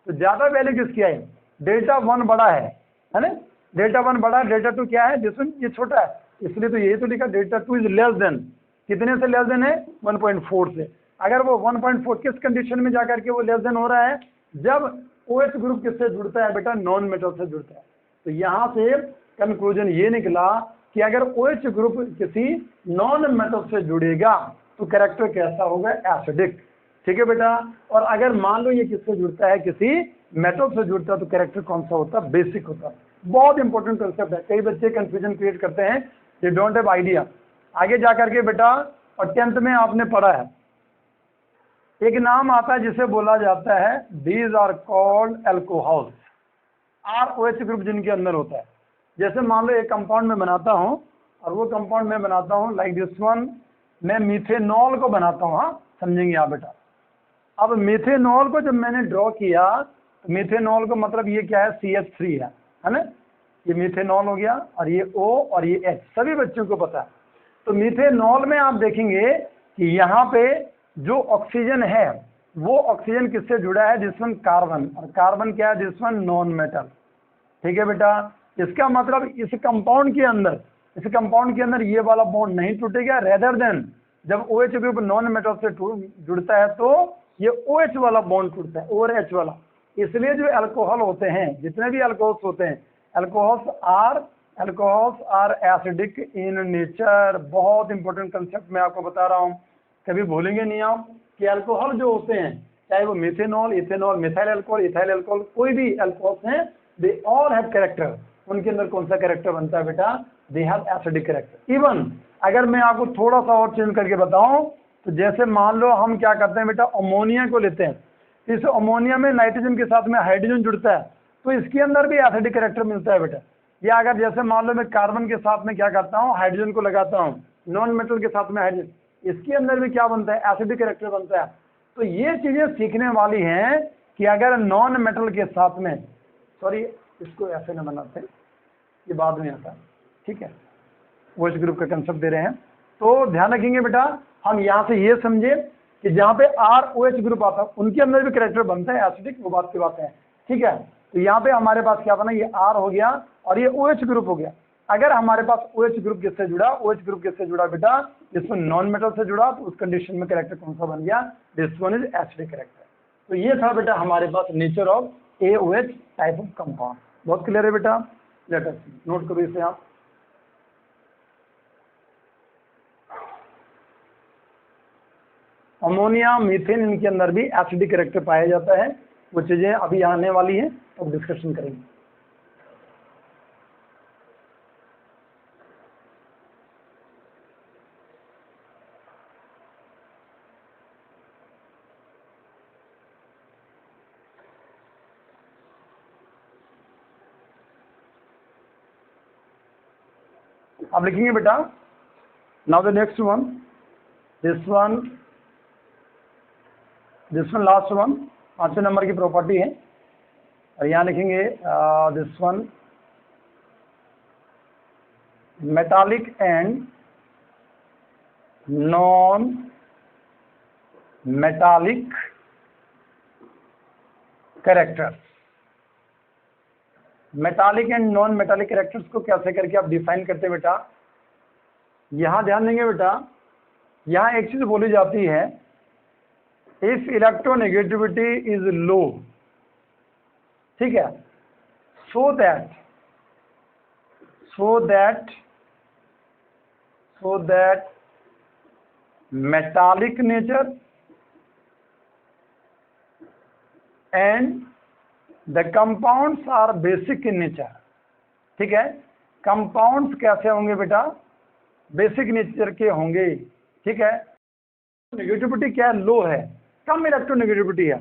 तो ज़्यादा वैल्यू किसकी आई, डेल्टा 1 बड़ा है ना, डेल्टा 1 बड़ा है, डेल्टा 2 क्या है दिस वन ये छोटा है, इसलिए तो यही तो लिखा डेल्टा 2 इज लेस देन, कितने से लेस देन है 1.4 से। अगर वो 1.4 किस कंडीशन में जाकर के वो लेस देन हो रहा है, जब OH ग्रुप किससे जुड़ता है बेटा नॉन मेटल से जुड़ता है। तो यहाँ से कंक्लूजन ये निकला कि अगर OH ग्रुप किसी नॉन मेटल से जुड़ेगा तो कैरेक्टर कैसा होगा एसिडिक। ठीक है बेटा, और अगर मान लो ये किससे जुड़ता है किसी मेटल से जुड़ता है तो कैरेक्टर कौन सा होता है बेसिक होता है। बहुत इंपॉर्टेंट कंसेप्ट है, कई बच्चे कंफ्यूजन क्रिएट करते हैं, दे डोंट हैव आइडिया। आगे जा करके बेटा और 10th में आपने पढ़ा है एक नाम आता है जिसे बोला जाता है these are called alcohols, ROH group जिनके अंदर होता है। जैसे मान लो एक कंपाउंड में बनाता हूँ और वो कंपाउंड में बनाता हूँ लाइक दिस वन, मैं मीथेनॉल को बनाता हूँ, हाँ समझेंगे आप बेटा। अब मीथेनॉल को जब मैंने ड्रॉ किया तो मीथेनॉल को मतलब ये क्या है CH3 है ना, ये मीथेनॉल हो गया और ये O और ये H, सभी बच्चों को पता है। तो मीथेनॉल में आप देखेंगे कि यहाँ पे जो ऑक्सीजन है वो ऑक्सीजन किससे जुड़ा है दिस वन कार्बन, और कार्बन क्या है दिस वन नॉन मेटल। ठीक है बेटा, इसका मतलब इस कंपाउंड के अंदर ये वाला बॉन्ड नहीं टूटेगा, रेदर देन जब OH ग्रुप नॉन मेटल से जुड़ता है तो ये OH वाला बॉन्ड टूटता है और H वाला। इसलिए जो अल्कोहल होते हैं, जितने भी अल्कोहल्स होते हैं, alcohols are acidic in nature. बहुत इंपॉर्टेंट कंसेप्ट मैं आपको बता रहा हूँ, कभी भूलेंगे नहीं आप कि अल्कोहल जो होते हैं चाहे वो मिथेनॉल, इथेनॉल, मिथाइल अल्कोहल, कोई भी अल्कोहल्स हैं, दे ऑल हैव कैरेक्टर। उनके अंदर कौन सा कैरेक्टर बनता है बेटा, they have acidic character. Even अगर मैं आपको थोड़ा सा और चेंज करके बताऊं तो जैसे मान लो हम क्या करते हैं बेटा, अमोनिया को लेते हैं, इस अमोनिया में नाइट्रोजन के साथ में हाइड्रोजन जुड़ता है तो इसके अंदर भी एसिडिक कैरेक्टर मिलता है बेटा। या अगर जैसे मान लो मैं कार्बन के साथ में क्या करता हूँ, हाइड्रोजन को लगाता हूँ, नॉन मेटल के साथ में हाइड्रोजन, इसके अंदर भी क्या बनता है एसिडिक कैरेक्टर बनता है। तो ये चीजें सीखने वाली हैं कि अगर नॉन मेटल के साथ में, सॉरी इसको ऐसे न बनाते, ये बाद में आता है, ठीक है, OH ग्रुप का कंसेप्ट दे रहे हैं। तो ध्यान रखेंगे बेटा, हम यहाँ से ये समझे कि जहाँ पे ROH ग्रुप आता है उनके अंदर भी कैरेक्टर बनता है एसिडिक, वो बात की बात है, ठीक है। तो यहाँ पे हमारे पास क्या बना, ये R हो गया और ये OH ग्रुप हो गया। अगर हमारे पास OH ग्रुप किससे जुड़ा, OH ग्रुप किससे जुड़ा बेटा, जिसमें नॉन मेटल से जुड़ा, तो उस कंडीशन में कैरेक्टर कौन सा बन गया, this one is acidic character. तो ये था बेटा हमारे पास nature of AOH type of compound. बहुत क्लियर है बेटा, लेट अस नोट करो इसे आप। अमोनिया, मीथेन, इनके अंदर भी एसिडिक कैरेक्टर पाया जाता है। वो चीजें अभी आने वाली हैं, अब डिस्कशन करेंगे। अब लिखेंगे बेटा, now the next one, this one last one, 5वें नंबर की प्रॉपर्टी है। और यहाँ लिखेंगे this one metallic and non metallic characters. Metallic and non metallic characters को कैसे करके आप डिफाइन करते हैं बेटा, यहां ध्यान देंगे बेटा, यहां एक चीज बोली जाती है, इफ इलेक्ट्रोनेगेटिविटी इज लो, ठीक है, so that metallic nature and the compounds are basic in nature. ठीक है, कंपाउंड्स कैसे होंगे बेटा, बेसिक नेचर के होंगे। ठीक है, नेगेटिविटी क्या है, लो है, कम इलेक्ट्रोनेगेटिविटी है,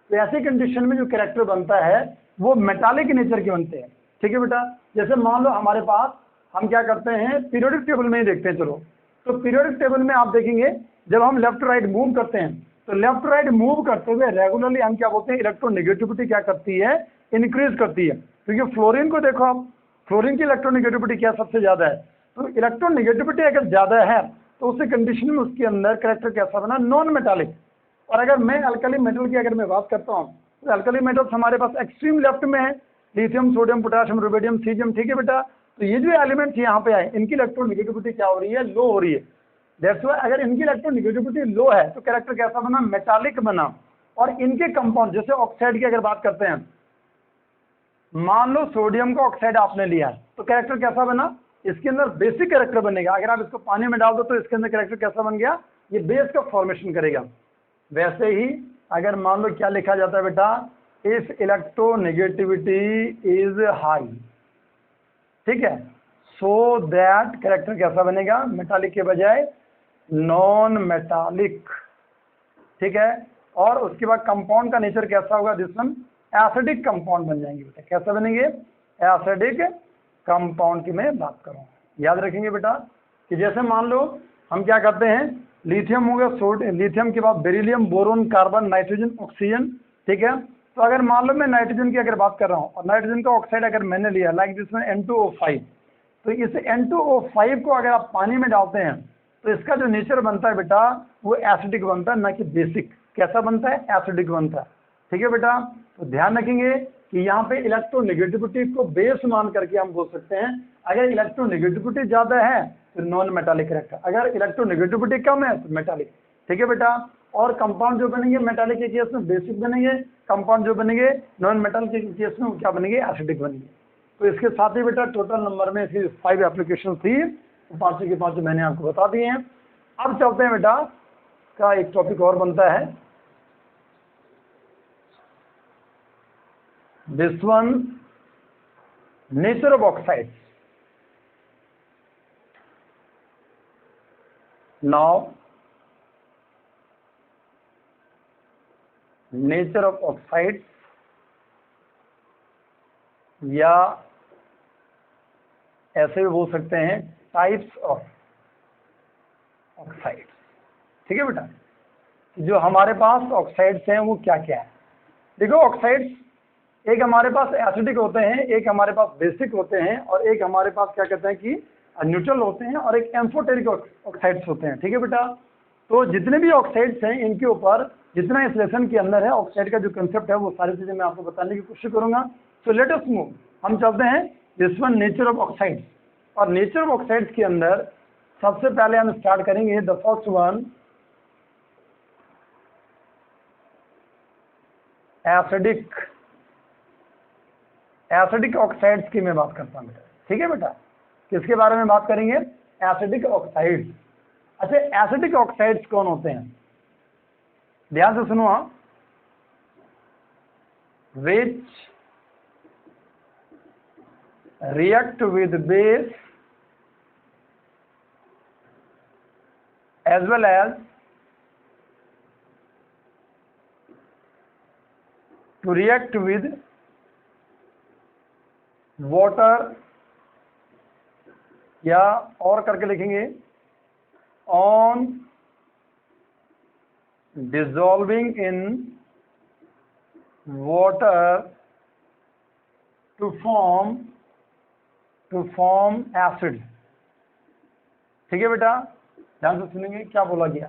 तो ऐसी कंडीशन में जो कैरेक्टर बनता है वो मेटालिक नेचर के बनते हैं। ठीक है बेटा, जैसे मान लो हमारे पास, हम क्या करते हैं पीरियोडिक टेबल में ही देखते हैं, चलो तो पीरियोडिक टेबल में आप देखेंगे जब हम लेफ्ट राइट मूव करते हैं तो लेफ्ट राइट मूव करते हुए रेगुलरली हम क्या बोलते हैं, इलेक्ट्रोनेगेटिविटी क्या करती है, इंक्रीज करती है। क्योंकि फ्लोरीन को देखो आप, फ्लोरीन की इलेक्ट्रोनेगेटिविटी क्या सबसे ज्यादा है, तो इलेक्ट्रोनेगेटिविटी अगर ज्यादा है तो उसी कंडीशन में उसके अंदर कैरेक्टर कैसा बना, नॉन मेटालिक। और अगर मैं अल्कली मेटल की अगर मैं बात करता हूँ तो अल्कली मेटल्स हमारे पास एक्सट्रीम लेफ्ट में है, lithium, sodium, potassium, rubidium, caesium. ठीक है बेटा, तो ये जो एलिमेंट्स यहाँ पे आए इनकी इलेक्ट्रोनेगेटिविटी क्या हो रही है, लो हो रही है। दैट्स व्हाई अगर इनकी इलेक्ट्रोनेगेटिविटी लो है तो कैरेक्टर कैसा बना, मेटालिक बना। और इनके कंपाउंड, जैसे ऑक्साइड की अगर बात करते हैं, मान लो सोडियम का ऑक्साइड आपने लिया तो कैरेक्टर कैसा बना, इसके अंदर बेसिक कैरेक्टर बनेगा। अगर आप इसको पानी में डाल दो तो इसके अंदर कैरेक्टर कैसा बन गया, ये बेस का फॉर्मेशन करेगा। वैसे ही अगर मान लो क्या लिखा जाता है बेटा, इफ इलेक्ट्रोनेगेटिविटी इज हाई, ठीक है, सो दैट कैरेक्टर कैसा बनेगा, मेटालिक के बजाय नॉन मेटालिक। ठीक है, और उसके बाद कंपाउंड का नेचर कैसा होगा, दिस वन एसिडिक कंपाउंड बन जाएंगे बेटा। कैसे बनेंगे, एसिडिक कंपाउंड की मैं बात करूँ। याद रखेंगे बेटा कि जैसे मान लो हम क्या करते हैं, लिथियम हो गया, सोडियम, लिथियम के बाद beryllium, boron, carbon, nitrogen, oxygen. ठीक है, तो अगर मान लो मैं नाइट्रोजन की अगर बात कर रहा हूँ और नाइट्रोजन का ऑक्साइड अगर मैंने लिया लाइक दिस में N2O5, तो इस N2O5 को अगर आप पानी में डालते हैं तो इसका जो नेचर बनता है बेटा वो एसिडिक बनता है, ना कि बेसिक। कैसा बनता है, एसिडिक बनता है। ठीक है बेटा, तो ध्यान रखेंगे कि यहाँ पे इलेक्ट्रोनेगेटिविटी को बेस मान करके हम बोल सकते हैं, अगर इलेक्ट्रोनेगेटिविटी ज्यादा है तो नॉन मेटालिक कैरेक्टर, अगर इलेक्ट्रोनेगेटिविटी कम है तो मेटालिक। ठीक है बेटा, और कंपाउंड जो बनेंगे मेटालिक के केस में बेसिक बनेंगे, कंपाउंड जो बनेंगे नॉन मेटल के केस में क्या बनेंगे, एसिडिक बनेंगे। तो इसके साथ ही बेटा टोटल नंबर में इसकी 5 एप्लीकेशन थी, पांचों के पांचों मैंने आपको बता दिए हैं। अब चलते हैं बेटा का एक टॉपिक और बनता है, this one nature of oxides. Now nature of oxides, या ऐसे भी बोल सकते हैं टाइप्स ऑफ ऑक्साइड्स। ठीक है बेटा, जो हमारे पास ऑक्साइड्स हैं वो क्या क्या है। देखो ऑक्साइड्स एक हमारे पास एसिडिक होते हैं, एक हमारे पास बेसिक होते हैं, और एक हमारे पास क्या कहते हैं कि न्यूट्रल होते हैं और एक एम्फोटेरिक ऑक्साइड्स होते हैं। ठीक है बेटा, तो जितने भी ऑक्साइड्स हैं इनके ऊपर जितना इस लेसन के अंदर है ऑक्साइड का जो कंसेप्ट है वो सारी चीजें मैं आपको बताने की कोशिश करूंगा। सो लेट अस मूव, हम चलते हैं this one nature of oxides. और नेचर ऑफ ऑक्साइड्स के अंदर सबसे पहले हम स्टार्ट करेंगे the first one, acidic. Acidic oxides की मैं बात करता हूँ बेटा। ठीक है बेटा, किसके बारे में बात करेंगे? Acidic oxides. अच्छा, एसिडिक ऑक्साइड्स कौन होते हैं? ध्यान से सुनो। विच react with base as well as to react with water, या और करके लिखेंगे on dissolving in water to form acid। ठीक है बेटा, ध्यान से सुनेंगे क्या बोला गया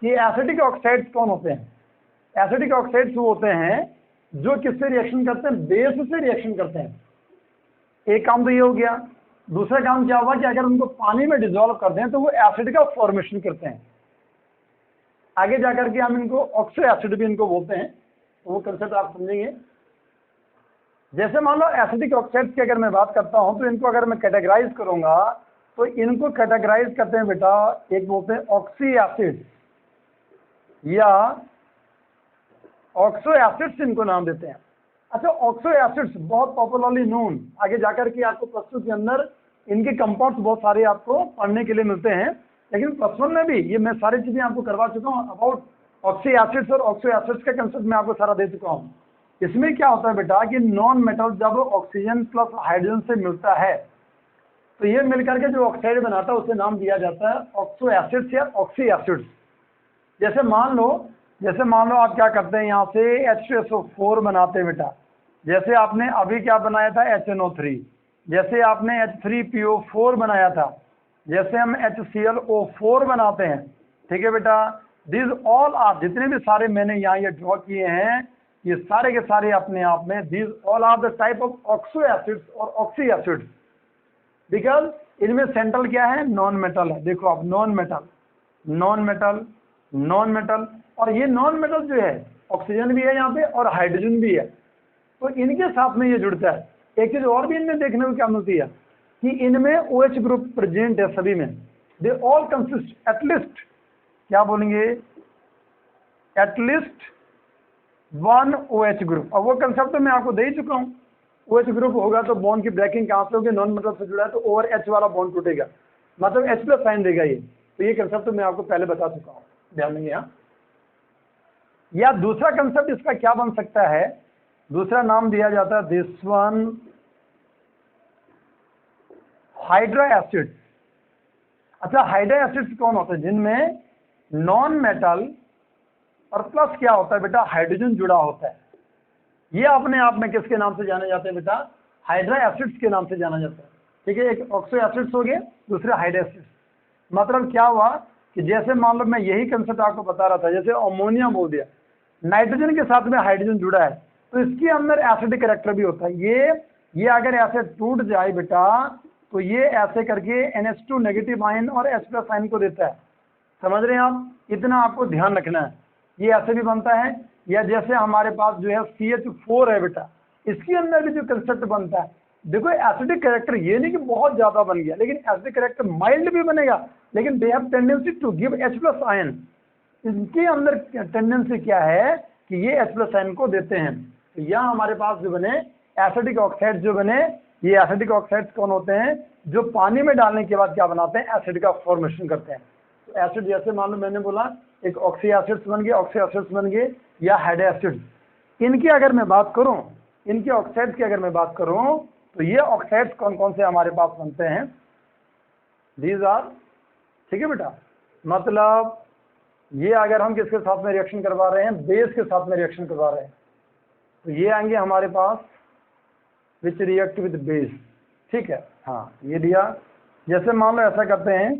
कि एसिडिक ऑक्साइड्स कौन होते हैं? एसिडिक ऑक्साइड्स वो होते हैं जो किससे रिएक्शन करते हैं? बेस से रिएक्शन करते हैं। एक काम तो ये हो गया। दूसरा काम क्या हुआ कि अगर उनको पानी में डिसॉल्व कर दें तो वो एसिड का फॉर्मेशन करते हैं। आगे जाकर के हम इनको ऑक्सो एसिड भी इनको बोलते हैं, तो वो कंसेप्ट आप समझेंगे। जैसे मान लो एसिडिक ऑक्साइड्स की अगर मैं बात करता हूं तो इनको अगर मैं कैटेगराइज करूंगा तो इनको कैटेगराइज करते हैं बेटा, एक बोलते हैं ऑक्सी एसिड या ऑक्सो एसिड्स इनको नाम देते हैं। अच्छा, ऑक्सो एसिड्स बहुत पॉपुलरली नोन, आगे जाकर के आपको प्लस टू के अंदर इनके कंपाउंड्स बहुत सारे आपको पढ़ने के लिए मिलते हैं, लेकिन प्लस वन में भी ये मैं सारी चीजें आपको करवा चुका हूँ। अबाउट ऑक्सी एसिड्स और ऑक्सो एसिड्स का कंसेप्ट मैं आपको सारा दे चुका हूँ। इसमें क्या होता है बेटा कि नॉन मेटल जब ऑक्सीजन प्लस हाइड्रोजन से मिलता है तो ये मिलकर के जो ऑक्साइड बनाता है उसे नाम दिया जाता है ऑक्सो एसिड्स या ऑक्सी एसिड्स। जैसे मान लो आप क्या करते हैं, यहाँ से H2SO4 बनाते हैं बेटा। जैसे आपने अभी क्या बनाया था HNO3, जैसे आपने H3PO4 बनाया था, जैसे हम HClO4 बनाते हैं। ठीक है बेटा, दिस ऑल आर, जितने भी सारे मैंने यहाँ ये ड्रॉ किए हैं ये सारे के सारे अपने आप में this all are the type of oxo acids और ऑक्सी एसिड्स। बिकॉज इनमें सेंट्रल क्या है? नॉन मेटल है। देखो आप, नॉन मेटल, और ये नॉन मेटल जो है ऑक्सीजन भी है यहाँ पे और हाइड्रोजन भी है, तो इनके साथ में ये जुड़ता है। एक चीज और भी इनमें देखने को क्या मिलती है कि इनमें OH ग्रुप प्रेजेंट है सभी में। दे ऑल कंसिस्ट एटलीस्ट, क्या बोलेंगे, एटलीस्ट वन OH ग्रुप। और वो कंसेप्ट तो मैं आपको दे ही चुका हूँ। OH ग्रुप होगा तो बॉन्ड की ब्रेकिंग कहाँ से होगी? नॉन मेटल से जुड़ा है तो ओवर H वाला बॉन्ड टूटेगा, मतलब H+ साइन देगा ये। तो ये कंसेप्ट तो मैं आपको पहले बता चुका हूँ, ध्यान देंगे। यहाँ या दूसरा कंसेप्ट इसका क्या बन सकता है? दूसरा नाम दिया जाता है दिस वन हाइड्रा एसिड। अच्छा, हाइड्रा एसिड्स कौन होते हैं? जिनमें नॉन मेटल और प्लस क्या होता है बेटा? हाइड्रोजन जुड़ा होता है। ये अपने आप में किसके नाम से जाने जाते हैं बेटा? हाइड्रा एसिड्स के नाम से जाना जाता है। ठीक है, एक ऑक्सो एसिड्स हो गए, दूसरे हाइड्रा एसिड्स। मतलब क्या हुआ कि जैसे मान लो मैं यही कंसेप्ट आपको बता रहा था, जैसे अमोनिया बोल दिया, नाइट्रोजन के साथ में हाइड्रोजन जुड़ा है तो इसके अंदर एसिडिक कैरेक्टर भी होता है। ये अगर ऐसे टूट जाए बेटा तो ये ऐसे करके NH2 नेगेटिव आयन और H+ आयन को देता है। समझ रहे हैं आप? इतना आपको ध्यान रखना है। ये ऐसे भी बनता है, या जैसे हमारे पास जो है CH4 है बेटा, इसके अंदर भी जो कंसेप्ट बनता है, देखो एसिडिक कैरेक्टर ये नहीं कि बहुत ज्यादा बन गया, लेकिन एसिडिक कैरेक्टर माइल्ड भी बनेगा, लेकिन they have tendency to give H+ ion. इनके अंदर टेंडेंसी क्या है कि ये H+ आयन को देते हैं। तो यहाँ हमारे पास जो बने एसिडिक ऑक्साइड जो बने, ये एसिडिक ऑक्साइड्स कौन होते हैं? जो पानी में डालने के बाद क्या बनाते हैं? एसिड का फॉर्मेशन करते हैं। तो एसिड जैसे मान लो मैंने बोला एक ऑक्सी एसिड्स बन गए, ऑक्सी एसिड्स बन गए या हाइड्रा एसिड्स। इनकी अगर मैं बात करूं, इनके ऑक्साइड्स की अगर मैं बात करूं तो ये ऑक्साइड्स कौन कौन से हमारे पास बनते हैं? दीज आर, ठीक है बेटा, मतलब ये अगर हम किसके साथ में रिएक्शन करवा रहे हैं? बेस के साथ में रिएक्शन करवा रहे हैं तो ये आएंगे हमारे पास विच रिएक्ट विद बेस। ठीक है, हाँ ये दिया। जैसे मान लो ऐसा करते हैं,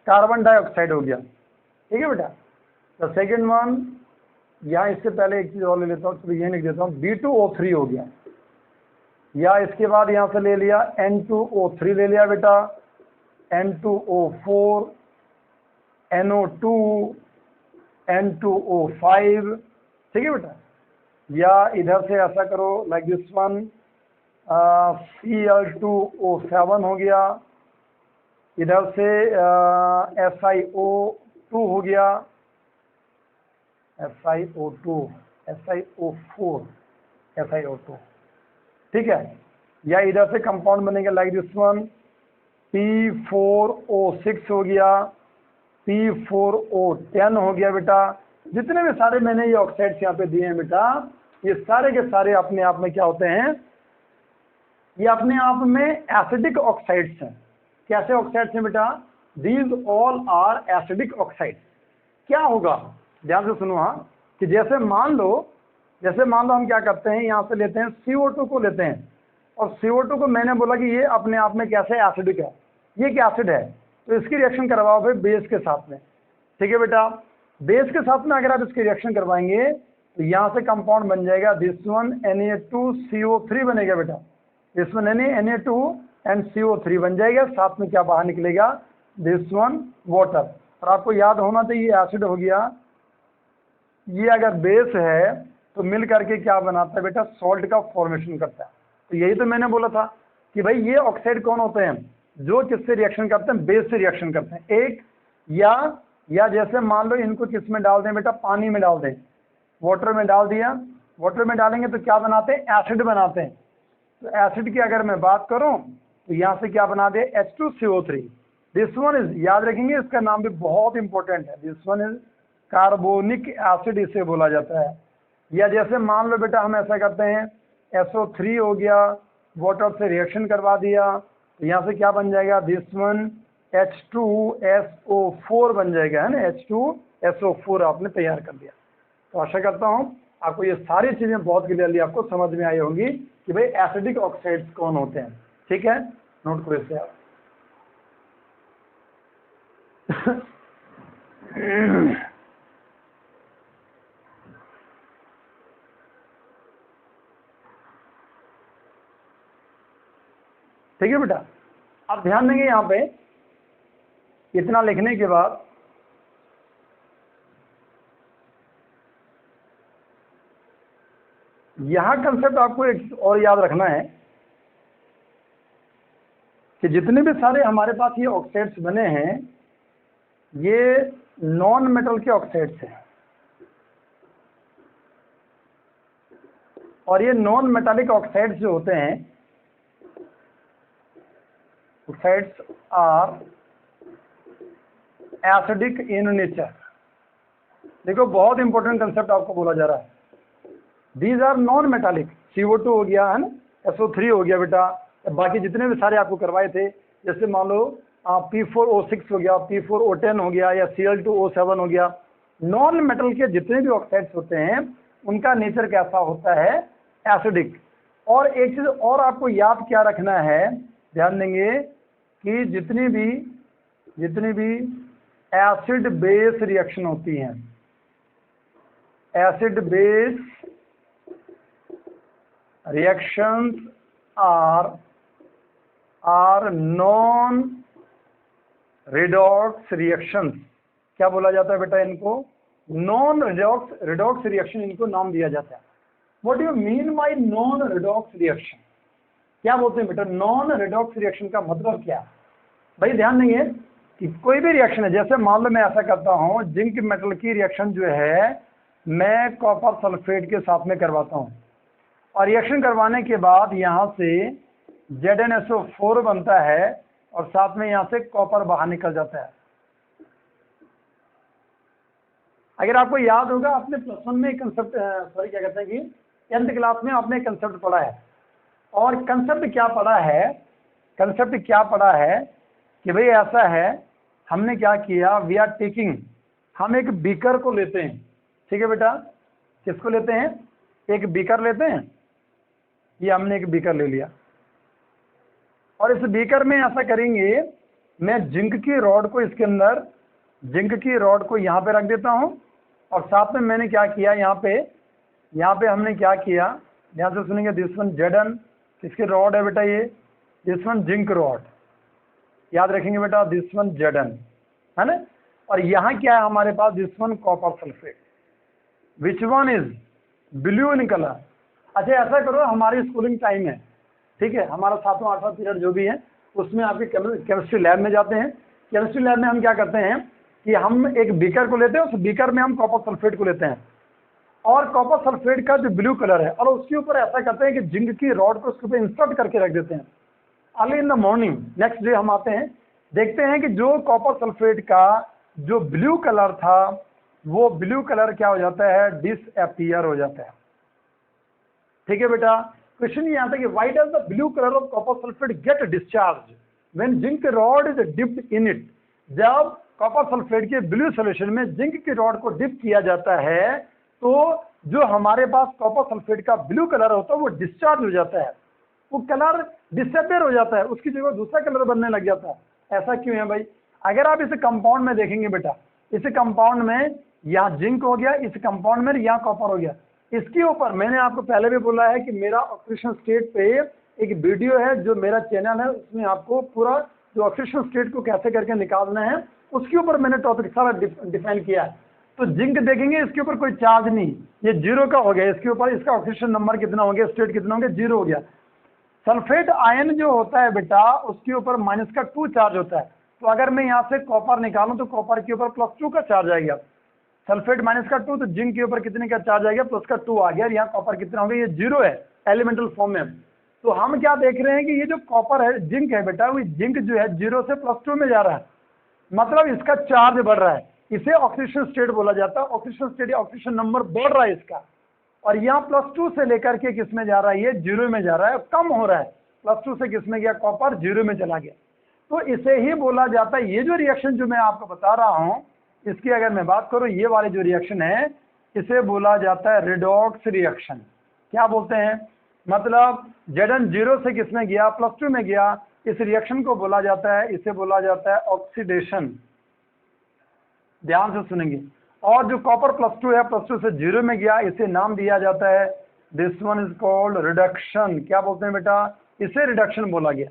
कार्बन डाइऑक्साइड हो गया, ठीक है बेटा। द सेकेंड वन, यहाँ इससे पहले एक चीज़ और ले लेता हूँ, तो ये लिख देता हूँ, B2O3 हो गया, या इसके बाद यहाँ से ले लिया N2O3 ले लिया बेटा, N2O4, NO2, N2O5, ठीक है बेटा। या इधर से ऐसा करो लाइक दिस वन, Cl2O7 हो गया, इधर से SiO2 हो गया, SiO2, SiO4, SiO2, ठीक है। या इधर से कंपाउंड बनेगा लाइक दिस वन, P4O6 हो गया, P4O10 हो गया बेटा। जितने भी सारे मैंने ये ऑक्साइड्स यहाँ पे दिए हैं बेटा, ये सारे के सारे अपने आप में क्या होते हैं, ये अपने आप में एसिडिक ऑक्साइड्स हैं। कैसे ऑक्साइड्स हैं बेटा? These all are acidic oxides. क्या होगा, ध्यान से सुनो, हाँ, कि जैसे मान लो हम क्या करते हैं, यहाँ से लेते हैं CO2 को लेते हैं, और CO2 को मैंने बोला कि ये अपने आप में कैसे एसिडिक है, ये क्या एसिड है, तो इसकी रिएक्शन करवाओ फिर बेस के साथ में, ठीक है बेटा। बेस के साथ में अगर आप इसकी रिएक्शन करवाएंगे तो यहाँ से कंपाउंड बन जाएगा दिस वन Na2CO3 बनेगा बेटा, this one Na2 and CO3 बन जाएगा, साथ में क्या बाहर निकलेगा, दिस वन वाटर। और आपको याद होना चाहिए एसिड हो गया, ये अगर बेस है तो मिल करके क्या बनाता है बेटा, सॉल्ट का फॉर्मेशन करता है। तो यही तो मैंने बोला था कि भाई ये ऑक्साइड कौन होते हैं, जो किससे रिएक्शन करते हैं, बेस से रिएक्शन करते हैं। एक या जैसे मान लो इनको किस में डाल दें बेटा, पानी में डाल दें, वाटर में डाल दिया, वाटर में डालेंगे तो क्या बनाते हैं, एसिड बनाते हैं। तो एसिड की अगर मैं बात करूं तो यहाँ से क्या बना दे, H2CO3। दिस वन इज, याद रखेंगे इसका नाम भी बहुत इंपॉर्टेंट है, this one is carbonic acid इसे बोला जाता है। या जैसे मान लो बेटा हम ऐसा करते हैं, SO3 हो गया, वाटर से रिएक्शन करवा दिया, तो यहाँ से क्या बन जाएगा, दिस वन H2SO4 बन जाएगा, है ना, H2SO4 आपने तैयार कर दिया। तो आशा करता हूँ आपको ये सारी चीज़ें बहुत क्लियरली आपको समझ में आई होंगी कि भाई एसिडिक ऑक्साइड्स कौन होते हैं, ठीक है। नोट करो इसे आप। ठीक है बेटा, आप ध्यान देंगे यहाँ पे इतना लिखने के बाद यहाँ कंसेप्ट आपको एक और याद रखना है कि जितने भी सारे हमारे पास ये ऑक्साइड्स बने हैं, ये नॉन मेटल के ऑक्साइड्स हैं, और ये नॉन मेटालिक ऑक्साइड्स जो होते हैं, oxides are acidic in nature. देखो बहुत इंपॉर्टेंट कंसेप्ट आपको बोला जा रहा है, these are non metallic. CO2 हो गया, है ना, SO3 हो गया बेटा, बाकी जितने भी सारे आपको करवाए थे, जैसे मान लो P4O6 हो गया, P4O10 हो गया, या Cl2O7 हो गया। नॉन मेटल के जितने भी ऑक्साइड्स होते हैं उनका नेचर कैसा होता है, एसिडिक। और एक चीज और आपको याद क्या रखना है, ध्यान देंगे कि जितनी भी एसिड बेस रिएक्शन होती हैं, acid base reactions are non redox reactions. क्या बोला जाता है बेटा इनको, नॉन रिडॉक्स रिएक्शन इनको नाम दिया जाता है। What you mean by non redox reaction, क्या बोलते हैं बेटा, नॉन रिडॉक्स रिएक्शन का मतलब क्या है? भाई ध्यान देंगे कि कोई भी रिएक्शन है, जैसे मान लो मैं ऐसा करता हूँ, जिंक मेटल की रिएक्शन जो है मैं कॉपर सल्फेट के साथ में करवाता हूँ, और रिएक्शन करवाने के बाद यहाँ से ZnSO4 बनता है, और साथ में यहाँ से कॉपर बाहर निकल जाता है। अगर आपको याद होगा, आपने +1 में कंसेप्ट, सॉरी क्या कहते हैं कि 10th क्लास में आपने कंसेप्ट पढ़ा है, और कंसेप्ट क्या पढ़ा है कि भाई ऐसा है, हमने क्या किया, वी आर टेकिंग, हम एक बीकर को लेते हैं, ठीक है बेटा, किसको लेते हैं, एक बीकर लेते हैं, ये हमने एक बीकर ले लिया, और इस बीकर में ऐसा करेंगे मैं जिंक की रॉड को इसके अंदर, जिंक की रॉड को यहाँ पे रख देता हूँ, और साथ में मैंने क्या किया, यहाँ पे हमने क्या किया, ध्यान से सुनेंगे, दिस वन Zn किसकी रॉड है बेटा, ये दिस वन जिंक रॉड, याद रखेंगे बेटा, दिस वन Zn है ना। और यहाँ क्या है हमारे पास, this one copper sulphate, which one is blue in colour. अच्छा ऐसा करो, हमारी स्कूलिंग टाइम है, ठीक है, हमारा 7वां 8वां पीरियड जो भी है उसमें आपके केमिस्ट्री लैब में जाते हैं। केमिस्ट्री लैब में हम क्या करते हैं कि हम एक बीकर को लेते हैं, उस बीकर में हम कॉपर सल्फेट को लेते हैं, और कॉपर सल्फेट का जो ब्लू कलर है, और उसके ऊपर ऐसा करते हैं कि जिंक की रॉड को उसके ऊपर इंसर्ट करके रख देते हैं। Early in the morning next day हम आते हैं, देखते हैं कि जो कॉपर सल्फेट का जो ब्लू कलर था, वो ब्लू कलर क्या हो जाता है, डिसअपीयर हो जाता है। ठीक है बेटा, क्वेश्चन ये आता है कि why does the blue colour of copper sulphate get discharge when zinc rod is dipped in it. जब कॉपर सल्फेट के ब्लू सॉल्यूशन में जिंक की रॉड को डिप किया जाता है, तो जो हमारे पास कॉपर सल्फेट का ब्लू कलर होता है वो डिस्चार्ज हो जाता है, वो कलर डिसअपीयर हो जाता है, उसकी जगह दूसरा कलर बनने लग जाता है। ऐसा क्यों है भाई? अगर आप इस कंपाउंड में देखेंगे बेटा, इस कंपाउंड में यहाँ जिंक हो गया, इस कंपाउंड में यहाँ कॉपर हो गया, इसके ऊपर मैंने आपको पहले भी बोला है कि मेरा ऑक्सीडेशन स्टेट पे एक वीडियो है जो मेरा चैनल है, उसमें आपको पूरा जो ऑक्सीडेशन स्टेट को कैसे करके निकालना है उसके ऊपर मैंने टॉपिक सारा डिफाइन किया है। तो जिंक देखेंगे, इसके ऊपर कोई चार्ज नहीं, ये जीरो का हो गया, इसके ऊपर इसका ऑक्सीडेशन नंबर कितना हो गया, स्टेट कितना हो गया, जीरो हो गया। सल्फेट आयन जो होता है बेटा, उसके ऊपर -2 चार्ज होता है। तो अगर मैं यहाँ से कॉपर निकालूं तो कॉपर के ऊपर +2 का चार्ज आएगा, सल्फेट -2, तो जिंक के ऊपर कितने का चार्ज आएगा, +2 आ गया। यहाँ कॉपर कितना हो गया, ये जीरो है एलिमेंटल फॉर्म में। तो हम क्या देख रहे हैं कि ये जो कॉपर है, जिंक है बेटा, वो जिंक जो है 0 से +2 में जा रहा है, मतलब इसका चार्ज बढ़ रहा है, इसे ऑक्सीडेशन स्टेट बोला जाता है। ऑक्सीडेशन स्टेट या ऑक्सीडेशन नंबर बढ़ रहा है इसका, और यहाँ +2 से लेकर के किस में जा रहा है, ये 0 में जा रहा है, कम हो रहा है। +2 से किस में गया, कॉपर 0 में चला गया। तो इसे ही बोला जाता है, ये जो रिएक्शन जो मैं आपको बता रहा हूँ, इसकी अगर मैं बात करूँ, ये वाली जो रिएक्शन है इसे बोला जाता है रिडॉक्स रिएक्शन। क्या बोलते हैं, मतलब Zn 0 से किस में गया, +2 में गया, इस रिएक्शन को बोला जाता है, इसे बोला जाता है ऑक्सीडेशन। ध्यान से सुनेंगे। और जो कॉपर +2 है, +2 से 0 में गया, इसे नाम दिया जाता है, this one is called reduction. क्या बोलते हैं बेटा, इसे रिडक्शन बोला गया।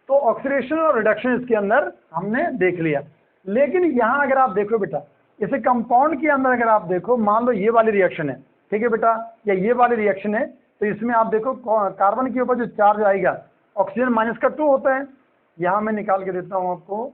तो ऑक्सीडेशन और रिडक्शन इसके अंदर हमने देख लिया। लेकिन यहाँ अगर आप देखो बेटा, इसे कंपाउंड के अंदर अगर आप देखो, मान लो ये वाली रिएक्शन है, ठीक है बेटा, या ये वाली रिएक्शन है, तो इसमें आप देखो कार्बन के ऊपर जो चार्ज आएगा, ऑक्सीजन -2 होता है। यहाँ मैं निकाल के देता हूँ आपको,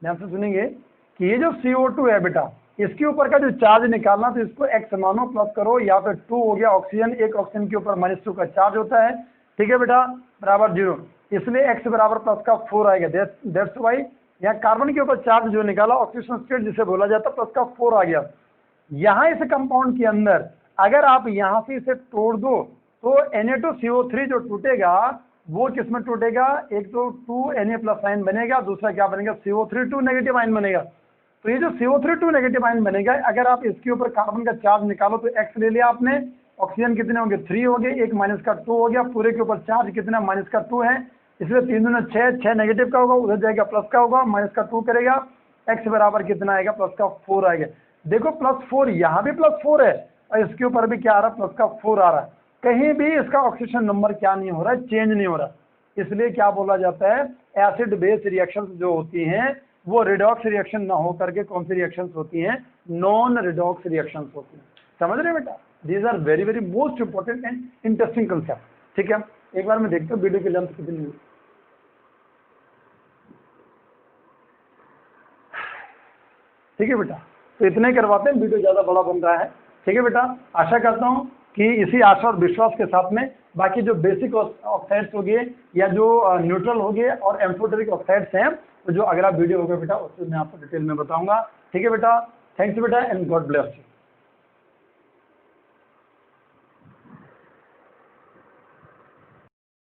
ध्यान से सुनेंगे कि ये जो CO2 है बेटा, इसके ऊपर का जो चार्ज निकालना, तो इसको x मानो, प्लस करो, या फिर 2 हो गया ऑक्सीजन, एक ऑक्सीजन के ऊपर -2 का चार्ज होता है, ठीक है बेटा, बराबर 0, इसलिए x बराबर +4 आएगा। दैट्स वाई यहाँ कार्बन के ऊपर चार्ज जो निकाला, ऑक्सीडेशन स्टेट जिसे बोला जाता है, +4 आ गया। यहाँ इस कंपाउंड के अंदर अगर आप यहाँ से इसे तोड़ दो, तो Na2CO3 जो टूटेगा वो किस में टूटेगा, एक तो 2Na+ आयन बनेगा, दूसरा क्या बनेगा, CO3 नेगेटिव आयन बनेगा। तो ये जो CO3 नेगेटिव आयन बनेगा, अगर आप इसके ऊपर कार्बन का चार्ज निकालो, तो x ले लिया आपने, ऑक्सीजन कितने होंगे, 3 हो गए, एक -2 हो गया, पूरे के ऊपर चार्ज कितना, -2 है, इसलिए 3 दूना 6 नेगेटिव का होगा, उधर जाएगा प्लस का होगा, -2 करेगा, x बराबर कितना आएगा, +4 आएगा। देखो +4, यहाँ भी +4 है, और इसके ऊपर भी क्या आ रहा है, +4 आ रहा है। कहीं भी इसका ऑक्सीडेशन नंबर क्या नहीं हो रहा है, चेंज नहीं हो रहा। इसलिए क्या बोला जाता है, एसिड बेस रिएक्शंस जो होती हैं वो रिडॉक्स रिएक्शन ना हो करके कौन सी रिएक्शंस होती हैं, नॉन रिडॉक्स रिएक्शंस होती हैं। समझ रहे बेटा, these are very very most important and interesting concept. ठीक है, एक बार मैं देखता हूँ वीडियो की लेंथ कितनी है। ठीक है बेटा, तो इतने करवाते हैं, वीडियो ज़्यादा बड़ा बन रहा है। ठीक है बेटा, आशा करता हूँ कि इसी आशा और विश्वास के साथ में बाकी जो बेसिक ऑक्साइड्स हो गए, या जो न्यूट्रल हो गए, और एम्फोटेरिक ऑक्साइड्स हैं, तो जो अगला वीडियो होगा बेटा उसमें मैं आपको डिटेल में बताऊंगा। ठीक है बेटा, थैंक्स बेटा, एंड गॉड ब्लेस यू।